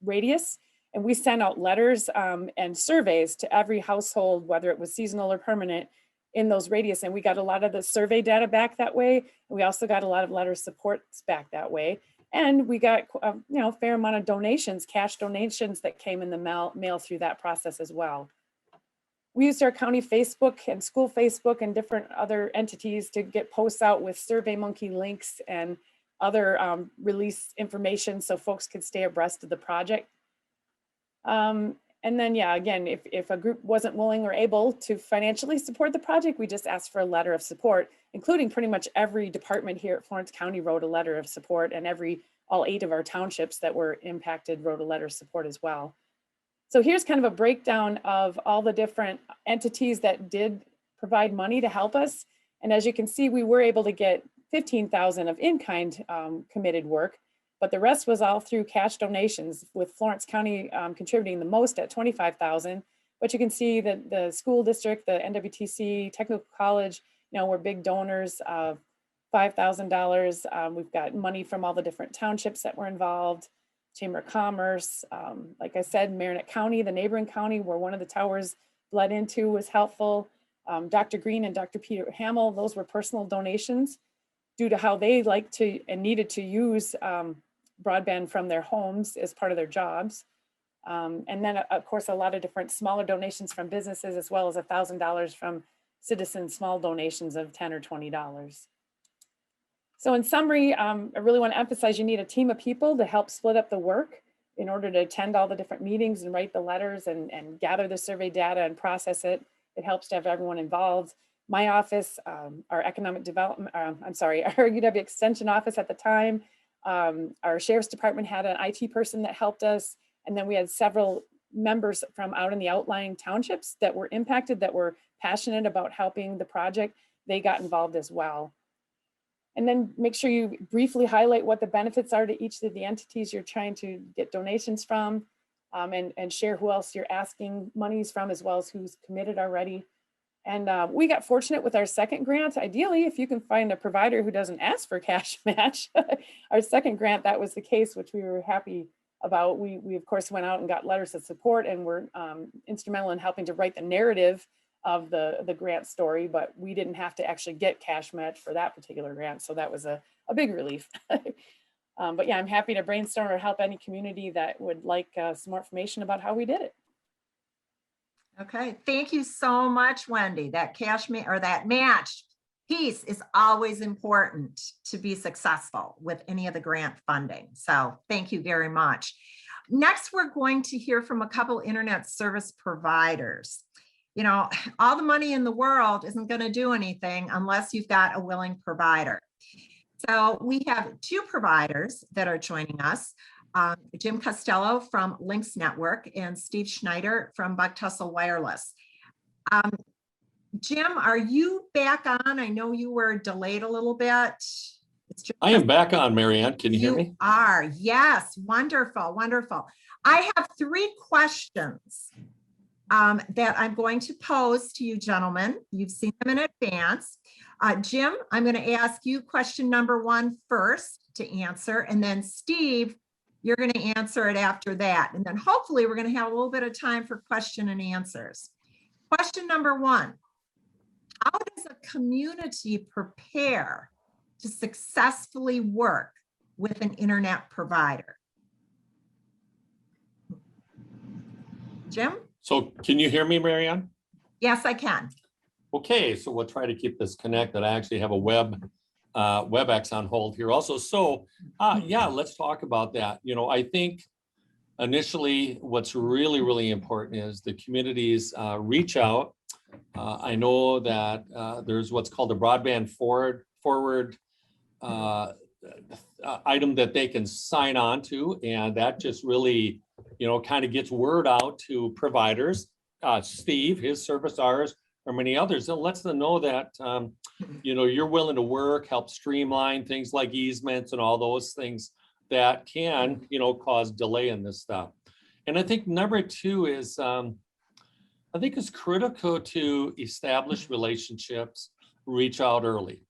radius. And we sent out letters and surveys to every household, whether it was seasonal or permanent, in those radius. And we got a lot of the survey data back that way. And we also got a lot of letter supports back that way. And we got a fair amount of donations, cash donations that came in the mail through that process as well. We used our county Facebook and school Facebook and different other entities to get posts out with SurveyMonkey links and other release information so folks could stay abreast of the project. And then, yeah, again, if a group wasn't willing or able to financially support the project, we just asked for a letter of support, including pretty much every department here at Florence County wrote a letter of support, and all 8 of our townships that were impacted wrote a letter of support as well. So here's kind of a breakdown of all the different entities that did provide money to help us. And as you can see, we were able to get $15,000 of in-kind committed work, but the rest was all through cash donations, with Florence County contributing the most at $25,000. But you can see that the school district, the NWTC, Technical College, we're big donors of $5,000. We've got money from all the different townships that were involved, Chamber of Commerce. Like I said, Marinette County, the neighboring county where one of the towers bled into, was helpful. Dr. Green and Dr. Peter Hamill, those were personal donations due to how they like to and needed to use broadband from their homes as part of their jobs. And then, of course, a lot of different smaller donations from businesses, as well as $1,000 from citizens, small donations of $10 or $20. So in summary, I really want to emphasize you need a team of people to help split up the work in order to attend all the different meetings and write the letters and gather the survey data and process it. It helps to have everyone involved. My office, our economic development, our UW Extension office at the time, our sheriff's department had an IT person that helped us. And then we had several members from out in the outlying townships that were impacted, that were passionate about helping the project. They got involved as well. And then make sure you briefly highlight what the benefits are to each of the entities you're trying to get donations from, and share who else you're asking monies from, as well as who's committed already. And we got fortunate with our second grant. Ideally, if you can find a provider who doesn't ask for cash match, our second grant, that was the case, which we were happy about. We of course went out and got letters of support and were instrumental in helping to write the narrative of the grant story, but we didn't have to actually get cash match for that particular grant. So that was a big relief. But yeah, I'm happy to brainstorm or help any community that would like some more information about how we did it. Okay, thank you so much, Wendy. That that match piece is always important to be successful with any of the grant funding. So thank you very much. Next, we're going to hear from a couple internet service providers. All the money in the world isn't going to do anything unless you've got a willing provider. So we have two providers that are joining us, Jim Costello from Lynx Network and Steve Schneider from Buck Tussle Wireless. Jim, are you back on? I know you were delayed a little bit. I am back on, Marianne. Can you hear me? You are, yes, wonderful, wonderful. I have three questions that I'm going to pose to you gentlemen. You've seen them in advance. Jim, I'm going to ask you question number one first to answer, and then Steve, you're going to answer it after that. And then hopefully we're going to have a little bit of time for question and answers. Question number one, how does a community prepare to successfully work with an internet provider? Jim? So can you hear me, Marianne? Yes, I can. Okay, so we'll try to keep this connected. I actually have a WebEx on hold here also. So yeah, let's talk about that. You know, I think initially what's really, really important is the communities reach out. I know that there's what's called a broadband forward item that they can sign on to, and that just really, you know, kind of gets word out to providers, Steve, his service, ours, or many others, and lets them know that, you know, you're willing to work, help streamline things like easements and all those things that can, you know, cause delay in this stuff. And I think number two is, I think it's critical to establish relationships, reach out early.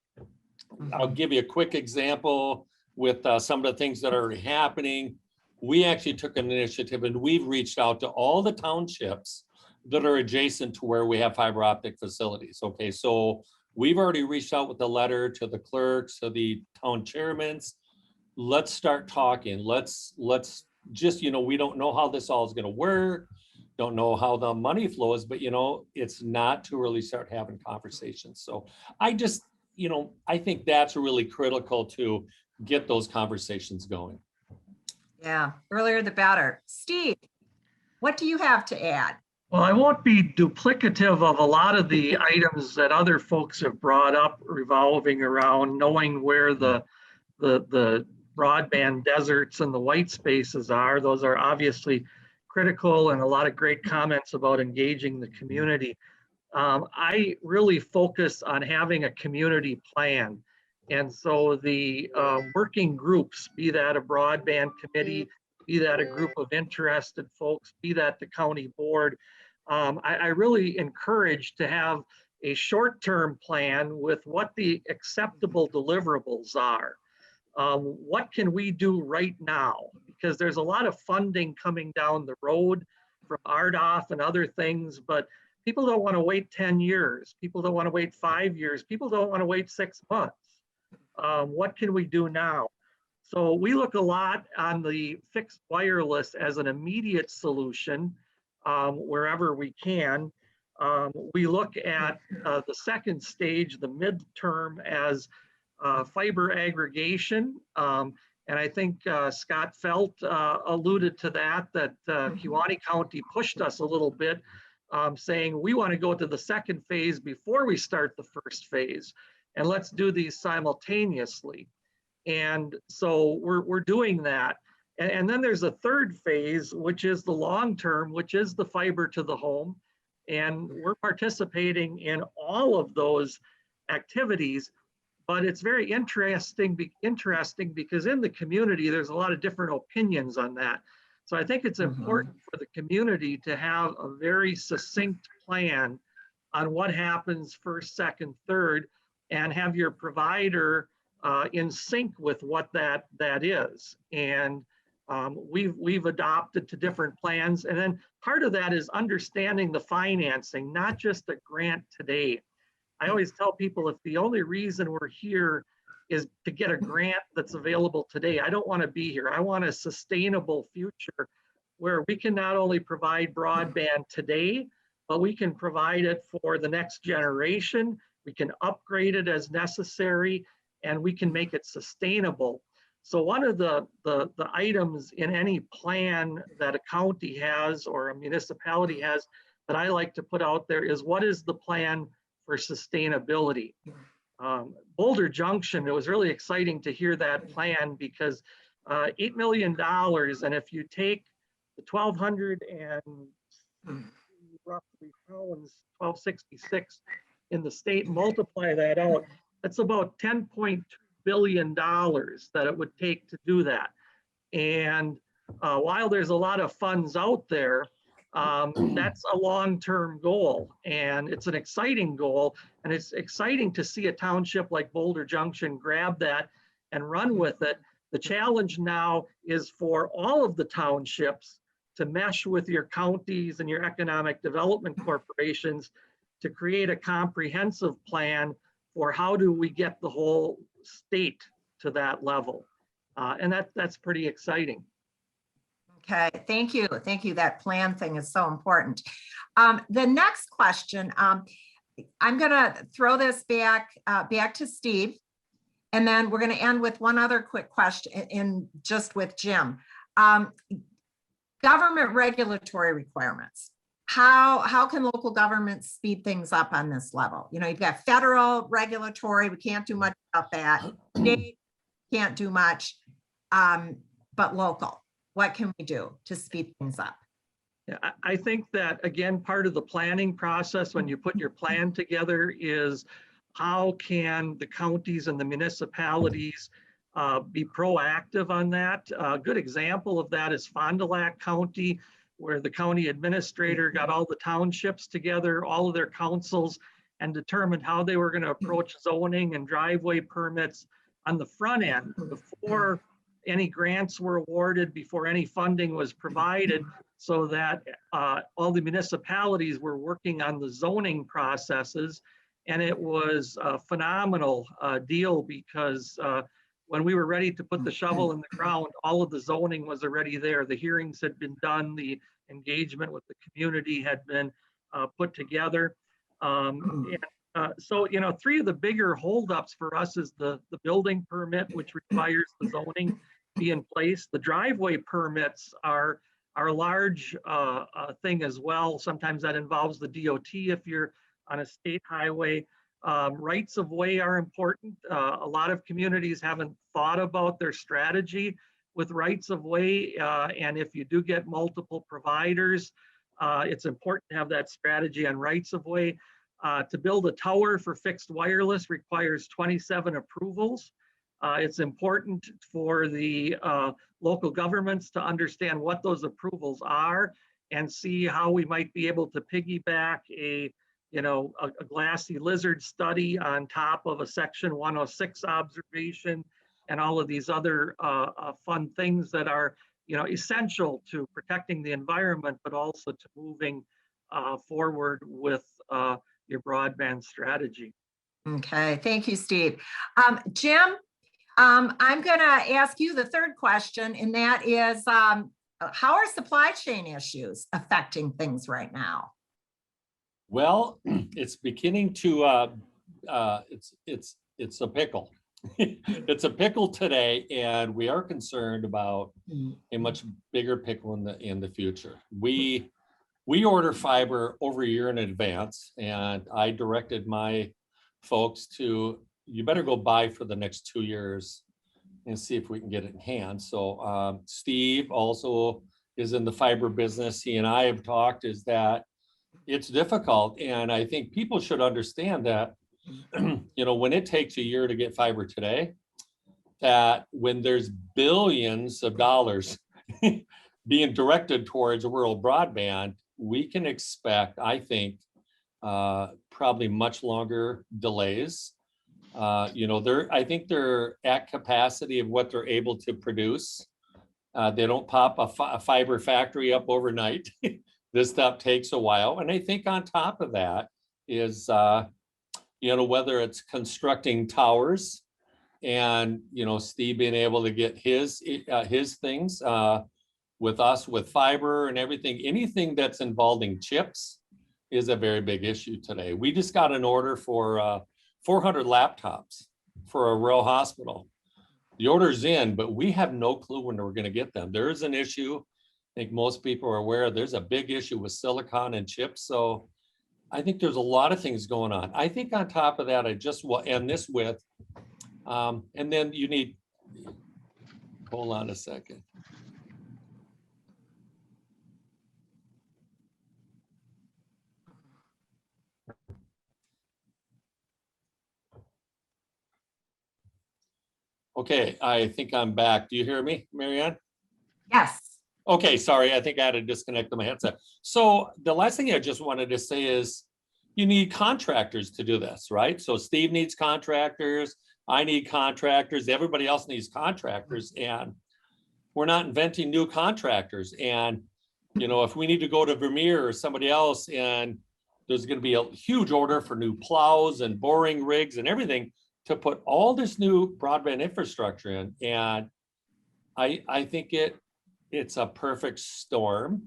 I'll give you a quick example with some of the things that are happening. We actually took an initiative and we've reached out to all the townships that are adjacent to where we have fiber optic facilities. Okay, so we've already reached out with a letter to the clerks, to the town chairmen. Let's start talking. Let's just, you know, we don't know how this all is going to work. Don't know how the money flows, but, you know, it's not to really start having conversations. So I just, you know, I think that's really critical to get those conversations going. Yeah, earlier the better. Steve, what do you have to add? Well, I won't be duplicative of a lot of the items that other folks have brought up revolving around knowing where the broadband deserts and the white spaces are. Those are obviously critical, and a lot of great comments about engaging the community. I really focus on having a community plan. And so the working groups, be that a broadband committee, be that a group of interested folks, be that the county board, I really encourage to have a short-term plan with what the acceptable deliverables are. What can we do right now? Because there's a lot of funding coming down the road from RDOF and other things, but people don't want to wait 10 years. People don't want to wait 5 years. People don't want to wait 6 months. What can we do now? So we look a lot on the fixed wireless as an immediate solution wherever we can. We look at the second stage, the midterm, as fiber aggregation. And I think Scott Felt alluded to that Kewaunee County pushed us a little bit, saying we want to go to the second phase before we start the first phase. And let's do these simultaneously. And so we're doing that. And then there's a third phase, which is the long term, which is the fiber to the home. And we're participating in all of those activities. But it's very interesting because in the community, there's a lot of different opinions on that. So I think it's important for the community to have a very succinct plan on what happens first, second, third, and have your provider in sync with what that is. And we've adopted to different plans. And then part of that is understanding the financing, not just a grant today. I always tell people if the only reason we're here is to get a grant that's available today, I don't want to be here. I want a sustainable future where we can not only provide broadband today, but we can provide it for the next generation. We can upgrade it as necessary, and we can make it sustainable. So one of the items in any plan that a county has or a municipality has that I like to put out there is what is the plan for sustainability? Boulder Junction, it was really exciting to hear that plan because $8 million, and if you take the 1,200 and roughly pounds, 1,266 in the state, multiply that out, that's about $10.2 billion that it would take to do that. And while there's a lot of funds out there, that's a long-term goal, and it's an exciting goal, and it's exciting to see a township like Boulder Junction grab that and run with it. The challenge now is for all of the townships to mesh with your counties and your economic development corporations to create a comprehensive plan for how do we get the whole state to that level. And that's pretty exciting. Okay, thank you. Thank you. That plan thing is so important. The next question, I'm going to throw this back to Steve, and then we're going to end with one other quick question just with Jim. Government regulatory requirements. How can local governments speed things up on this level? You know, you've got federal regulatory, we can't do much about that. State can't do much, but local, what can we do to speed things up? Yeah, I think that, again, part of the planning process when you put your plan together is how can the counties and the municipalities be proactive on that. A good example of that is Fond du Lac County, where the county administrator got all the townships together, all of their councils, and determined how they were going to approach zoning and driveway permits on the front end before any grants were awarded, before any funding was provided, so that all the municipalities were working on the zoning processes. And it was a phenomenal deal because when we were ready to put the shovel in the ground, all of the zoning was already there. The hearings had been done, the engagement with the community had been put together. So, you know, three of the bigger holdups for us is the building permit, which requires the zoning be in place. The driveway permits are a large thing as well. Sometimes that involves the DOT if you're on a state highway. Rights of way are important. A lot of communities haven't thought about their strategy with rights of way. And if you do get multiple providers, it's important to have that strategy on rights of way. To build a tower for fixed wireless requires 27 approvals. It's important for the local governments to understand what those approvals are and see how we might be able to piggyback a glassy lizard study on top of a Section 106 observation and all of these other fun things that are, essential to protecting the environment, but also to moving forward with your broadband strategy. Okay, thank you, Steve. Jim, I'm going to ask you the third question, and that is, how are supply chain issues affecting things right now? Well, it's beginning to, it's a pickle. It's a pickle today, and we are concerned about a much bigger pickle in the future. We order fiber over a year in advance, and I directed my folks to, you better go buy for the next 2 years and see if we can get it in hand. So Steve also is in the fiber business. He and I have talked, is that it's difficult. And I think people should understand that, when it takes a year to get fiber today, that when there's billions of dollars being directed towards rural broadband, we can expect, I think, probably much longer delays. I think they're at capacity of what they're able to produce. They don't pop a fiber factory up overnight. This stuff takes a while. And I think on top of that is, whether it's constructing towers and, Steve being able to get his things with us with fiber and everything, anything that's involving chips is a very big issue today. We just got an order for 400 laptops for a rural hospital. The order's in, but we have no clue when we're going to get them. There is an issue. I think most people are aware there's a big issue with silicon and chips. So I think there's a lot of things going on. I think on top of that, I just will end this with, and then you need, hold on a second. Okay, I think I'm back. Do you hear me, Marianne? Yes. Okay, sorry, I think I had to disconnect my headset. So the last thing I just wanted to say is you need contractors to do this, right? So Steve needs contractors, I need contractors, everybody else needs contractors, and we're not inventing new contractors. And, you know, if we need to go to Vermeer or somebody else and there's going to be a huge order for new plows and boring rigs and everything to put all this new broadband infrastructure in. And I think it's a perfect storm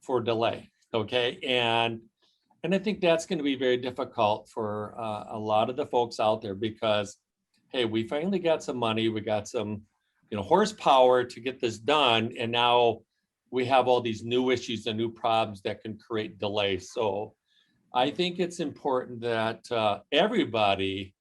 for delay. Okay. And I think that's going to be very difficult for a lot of the folks out there because, hey, we finally got some money, we got some, you know, horsepower to get this done, and now we have all these new issues and new problems that can create delay. So I think it's important that everybody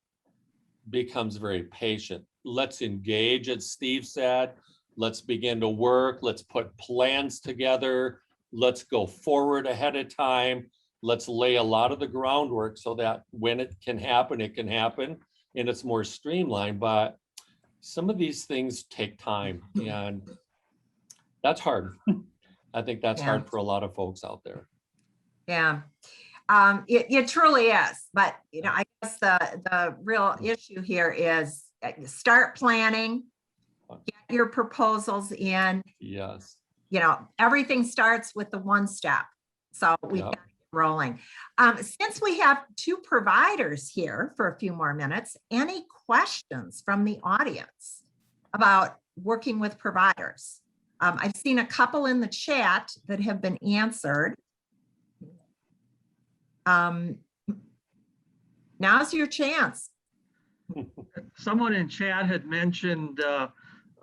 becomes very patient. Let's engage, as Steve said. Let's begin to work. Let's put plans together. Let's go forward ahead of time. Let's lay a lot of the groundwork so that when it can happen, and it's more streamlined. But some of these things take time, and that's hard. I think that's hard for a lot of folks out there. Yeah, it truly is. But, you know, I guess the real issue here is start planning, get your proposals in. Yes. You know, everything starts with the one step. So we got to get rolling. Since we have two providers here for a few more minutes, any questions from the audience about working with providers? I've seen a couple in the chat that have been answered. Now's your chance. Someone in chat had mentioned,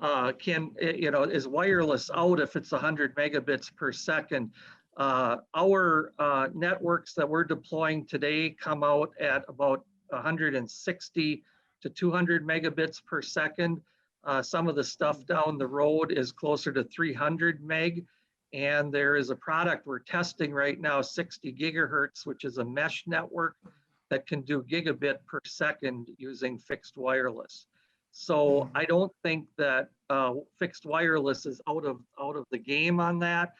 is wireless out if it's 100 megabits per second? Our networks that we're deploying today come out at about 160 to 200 megabits per second. Some of the stuff down the road is closer to 300 meg. And there is a product we're testing right now, 60 gigahertz, which is a mesh network that can do gigabit per second using fixed wireless. So I don't think that fixed wireless is out of the game on that.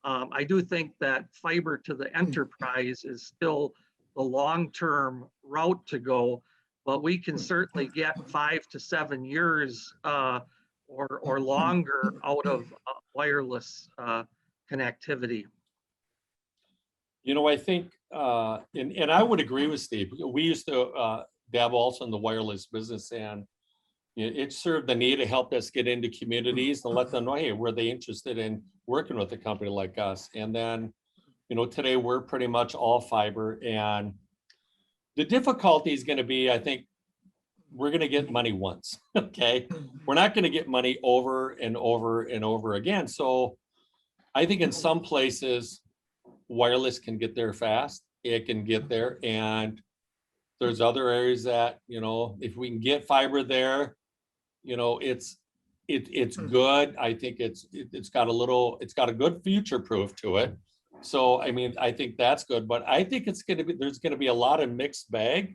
I do think that fiber to the enterprise is still the long-term route to go, but we can certainly get 5 to 7 years or longer out of wireless connectivity. You know, I think, and I would agree with Steve. We used to dabble also in the wireless business, and it served the need to help us get into communities and let them know, hey, were they interested in working with a company like us? And then, you know, today we're pretty much all fiber, and the difficulty is going to be, I think, we're going to get money once, okay? We're not going to get money over and over and over again. So I think in some places, wireless can get there fast. It can get there. And there's other areas that, you know, if we can get fiber there, you know, it's good. I think it's got a good future proof to it. So, I mean, I think that's good, but I think there's going to be a lot of mixed bag.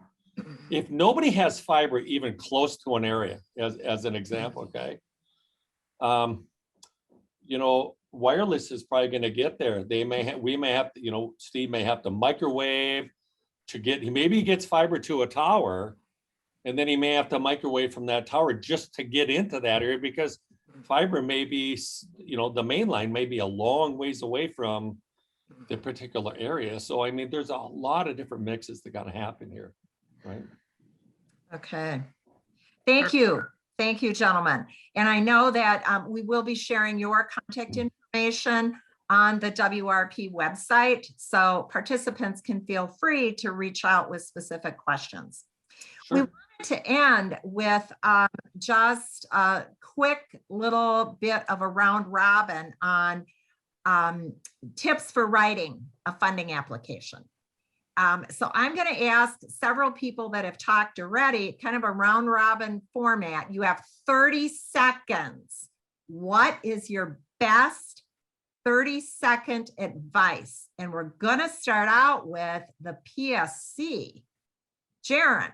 If nobody has fiber even close to an area, as an example, okay, you know, wireless is probably going to get there. We may have to, you know, Steve may have to microwave to get, maybe he gets fiber to a tower, and then he may have to microwave from that tower just to get into that area, because fiber may be, you know, the main line may be a long ways away from the particular area. So, I mean, there's a lot of different mixes that got to happen here, right? Okay. Thank you. Thank you, gentlemen. And I know that we will be sharing your contact information on the WRP website, so participants can feel free to reach out with specific questions. Sure. We wanted to end with just a quick little bit of a round robin on tips for writing a funding application. So I'm going to ask several people that have talked already, kind of a round robin format. You have 30 seconds. What is your best 30-second advice? And we're going to start out with the PSC. Jaron.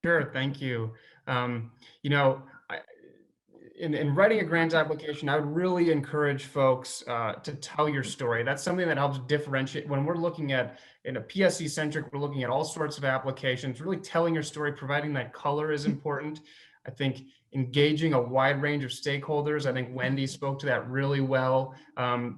Sure, thank you. You know, in writing a grant application, I would really encourage folks to tell your story. That's something that helps differentiate. When we're looking at, in a PSC centric, we're looking at all sorts of applications. Really telling your story, providing that color is important. I think engaging a wide range of stakeholders. I think Wendy spoke to that really well.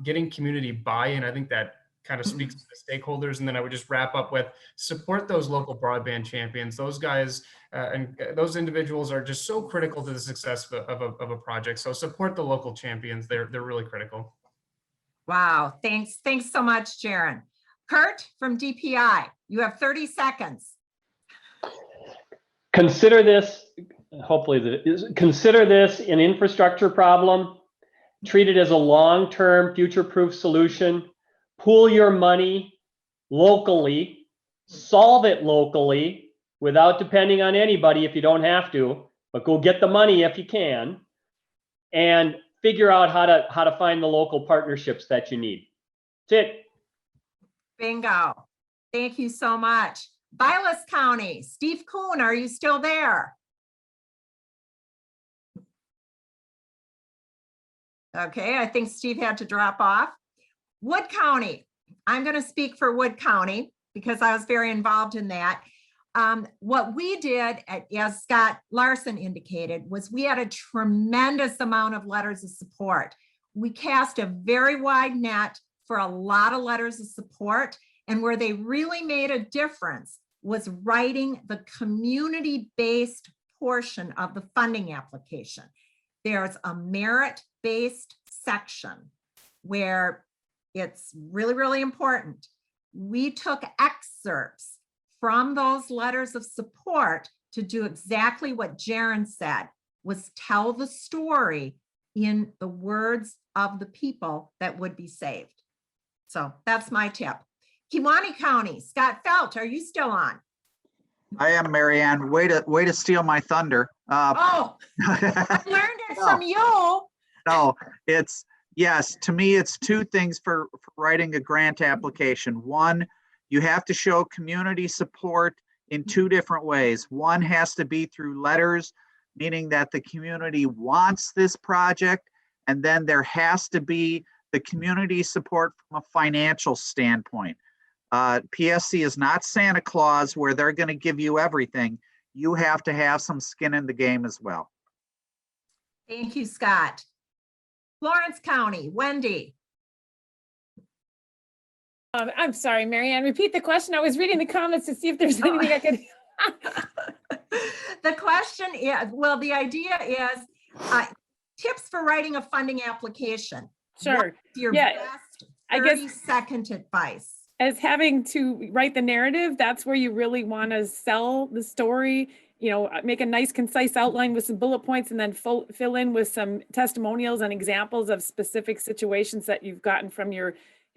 Getting community buy-in, I think that kind of speaks to the stakeholders. And then I would just wrap up with support those local broadband champions. Those guys and those individuals are just so critical to the success of a project. So support the local champions. They're really critical. Wow, thanks so much, Jaron. Kurt from DPI, you have 30 seconds. Consider this, consider this an infrastructure problem. Treat it as a long-term future-proof solution. Pool your money locally, solve it locally without depending on anybody if you don't have to, but go get the money if you can, and figure out how to find the local partnerships that you need. That's it. Bingo. Thank you so much. Vilas County, Steve Kuhn, are you still there? Okay, I think Steve had to drop off. Wood County, I'm going to speak for Wood County because I was very involved in that. What we did, as Scott Larson indicated, was we had a tremendous amount of letters of support. We cast a very wide net for a lot of letters of support, and where they really made a difference was writing the community-based portion of the funding application. There's a merit-based section where it's really, really important. We took excerpts from those letters of support to do exactly what Jaron said, was tell the story in the words of the people that would be saved. So that's my tip. Kewaunee County, Scott Felt, are you still on? I am, Marianne. Way to steal my thunder. I learned it from you. No, yes, to me, it's two things for writing a grant application. One, you have to show community support in two different ways. One has to be through letters, meaning that the community wants this project, and then there has to be the community support from a financial standpoint. PSC is not Santa Claus where they're going to give you everything. You have to have some skin in the game as well. Thank you, Scott. Florence County, Wendy. I'm sorry, Marianne, repeat the question. I was reading the comments to see if there's anything I could. The question is, well, the idea is tips for writing a funding application. Sure. What's your best 30-second advice? As having to write the narrative, that's where you really want to sell the story, you know, make a nice concise outline with some bullet points and then fill in with some testimonials and examples of specific situations that you've gotten from your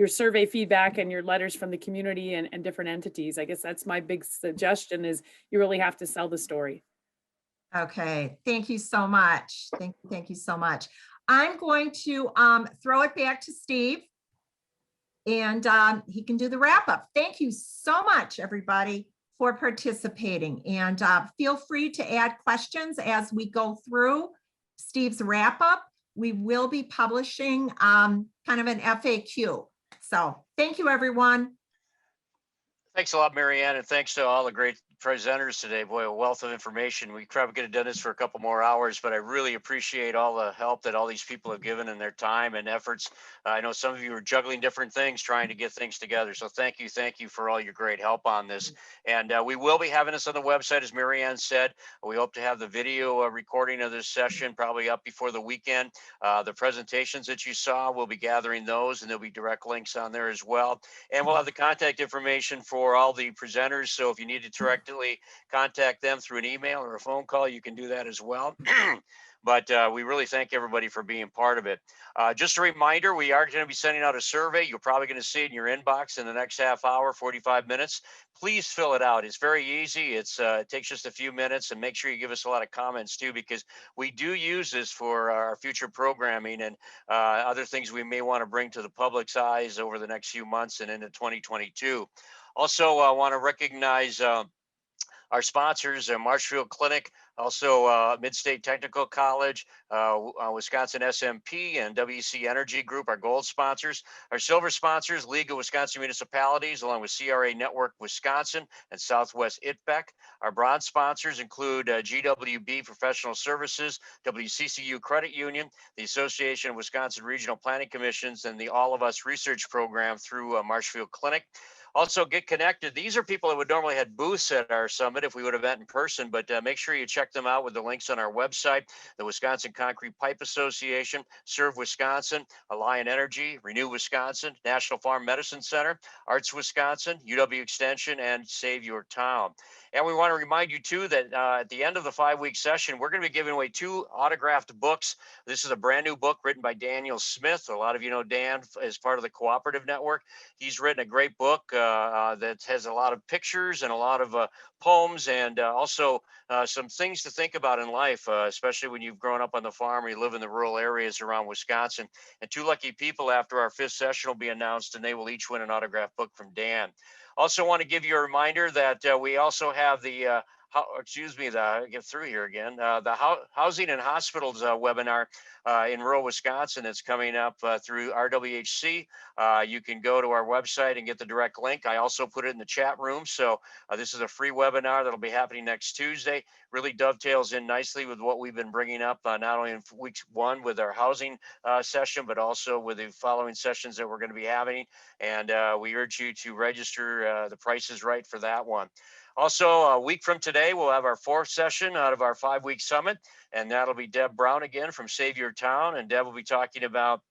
survey feedback and your letters from the community and different entities. I guess that's my big suggestion, is you really have to sell the story. Okay, thank you so much. Thank you so much. I'm going to throw it back to Steve, and he can do the wrap up. Thank you so much, everybody, for participating. And feel free to add questions as we go through Steve's wrap up. We will be publishing kind of an FAQ. So thank you, everyone. Thanks a lot, Marianne, and thanks to all the great presenters today. Boy, a wealth of information. We probably could have done this for a couple more hours, but I really appreciate all the help that all these people have given and their time and efforts. I know some of you are juggling different things, trying to get things together. So thank you for all your great help on this. And we will be having this on the website, as Marianne said. We hope to have the video recording of this session probably up before the weekend. The presentations that you saw, we'll be gathering those, and there'll be direct links on there as well. And we'll have the contact information for all the presenters. So if you need to directly contact them through an email or a phone call, you can do that as well. but we really thank everybody for being part of it. Just a reminder, we are going to be sending out a survey. You're probably going to see it in your inbox in the next half hour, 45 minutes. Please fill it out. It's very easy. It takes just a few minutes, and make sure you give us a lot of comments too, because we do use this for our future programming and other things we may want to bring to the public's eyes over the next few months and into 2022. Also, I want to recognize our sponsors, Marshfield Clinic, also Midstate Technical College, Wisconsin SMP, and WC Energy Group, our gold sponsors. Our silver sponsors, League of Wisconsin Municipalities, along with CRA Network Wisconsin and Southwest ITBEC. Our bronze sponsors include GWB Professional Services, WCCU Credit Union, the Association of Wisconsin Regional Planning Commissions, and the All of Us Research Program through Marshfield Clinic. Also, get connected. These are people that would normally have booths at our summit if we would have met in person, but make sure you check them out with the links on our website. The Wisconsin Concrete Pipe Association, Serve Wisconsin, Alliant Energy, Renew Wisconsin, National Farm Medicine Center, Arts Wisconsin, UW Extension, and Save Your Town. And we want to remind you too that at the end of the 5-week session, we're going to be giving away 2 autographed books. This is a brand new book written by Daniel Smith. A lot of you know Dan as part of the Cooperative Network. He's written a great book that has a lot of pictures and a lot of poems, and also some things to think about in life, especially when you've grown up on the farm or you live in the rural areas around Wisconsin. And 2 lucky people after our 5th session will be announced, and they will each win an autographed book from Dan. Also want to give you a reminder that we also have the get through here again. The Housing and Hospitals webinar in rural Wisconsin that's coming up through RWHC. You can go to our website and get the direct link. I also put it in the chat room. So this is a free webinar that'll be happening next Tuesday. Really dovetails in nicely with what we've been bringing up, not only in week 1 with our housing session, but also with the following sessions that we're going to be having. And we urge you to register. The price is right for that one. Also, a week from today, we'll have our 4th session out of our 5-week summit, and that'll be Deb Brown again from Save Your Town. And Deb will be talking about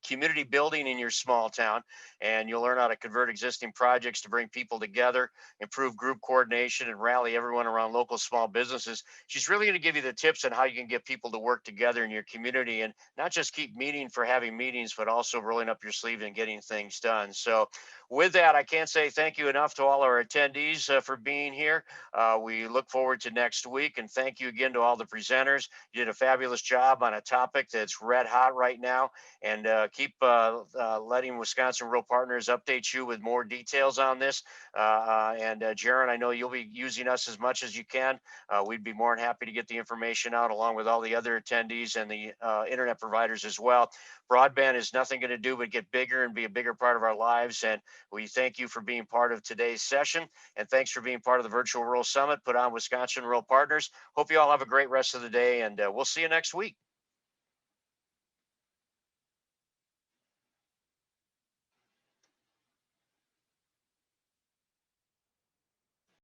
community building in your small town, and you'll learn how to convert existing projects to bring people together, improve group coordination, and rally everyone around local small businesses. She's really going to give you the tips on how you can get people to work together in your community and not just keep meeting for having meetings, but also rolling up your sleeve and getting things done. So with that, I can't say thank you enough to all our attendees for being here. We look forward to next week, and thank you again to all the presenters. You did a fabulous job on a topic that's red hot right now, and keep letting Wisconsin Rural Partners update you with more details on this. And Jaron, I know you'll be using us as much as you can. We'd be more than happy to get the information out along with all the other attendees and the internet providers as well. Broadband is nothing going to do but get bigger and be a bigger part of our lives. And we thank you for being part of today's session. And thanks for being part of the Virtual Rural Summit put on Wisconsin Rural Partners. Hope you all have a great rest of the day, and we'll see you next week.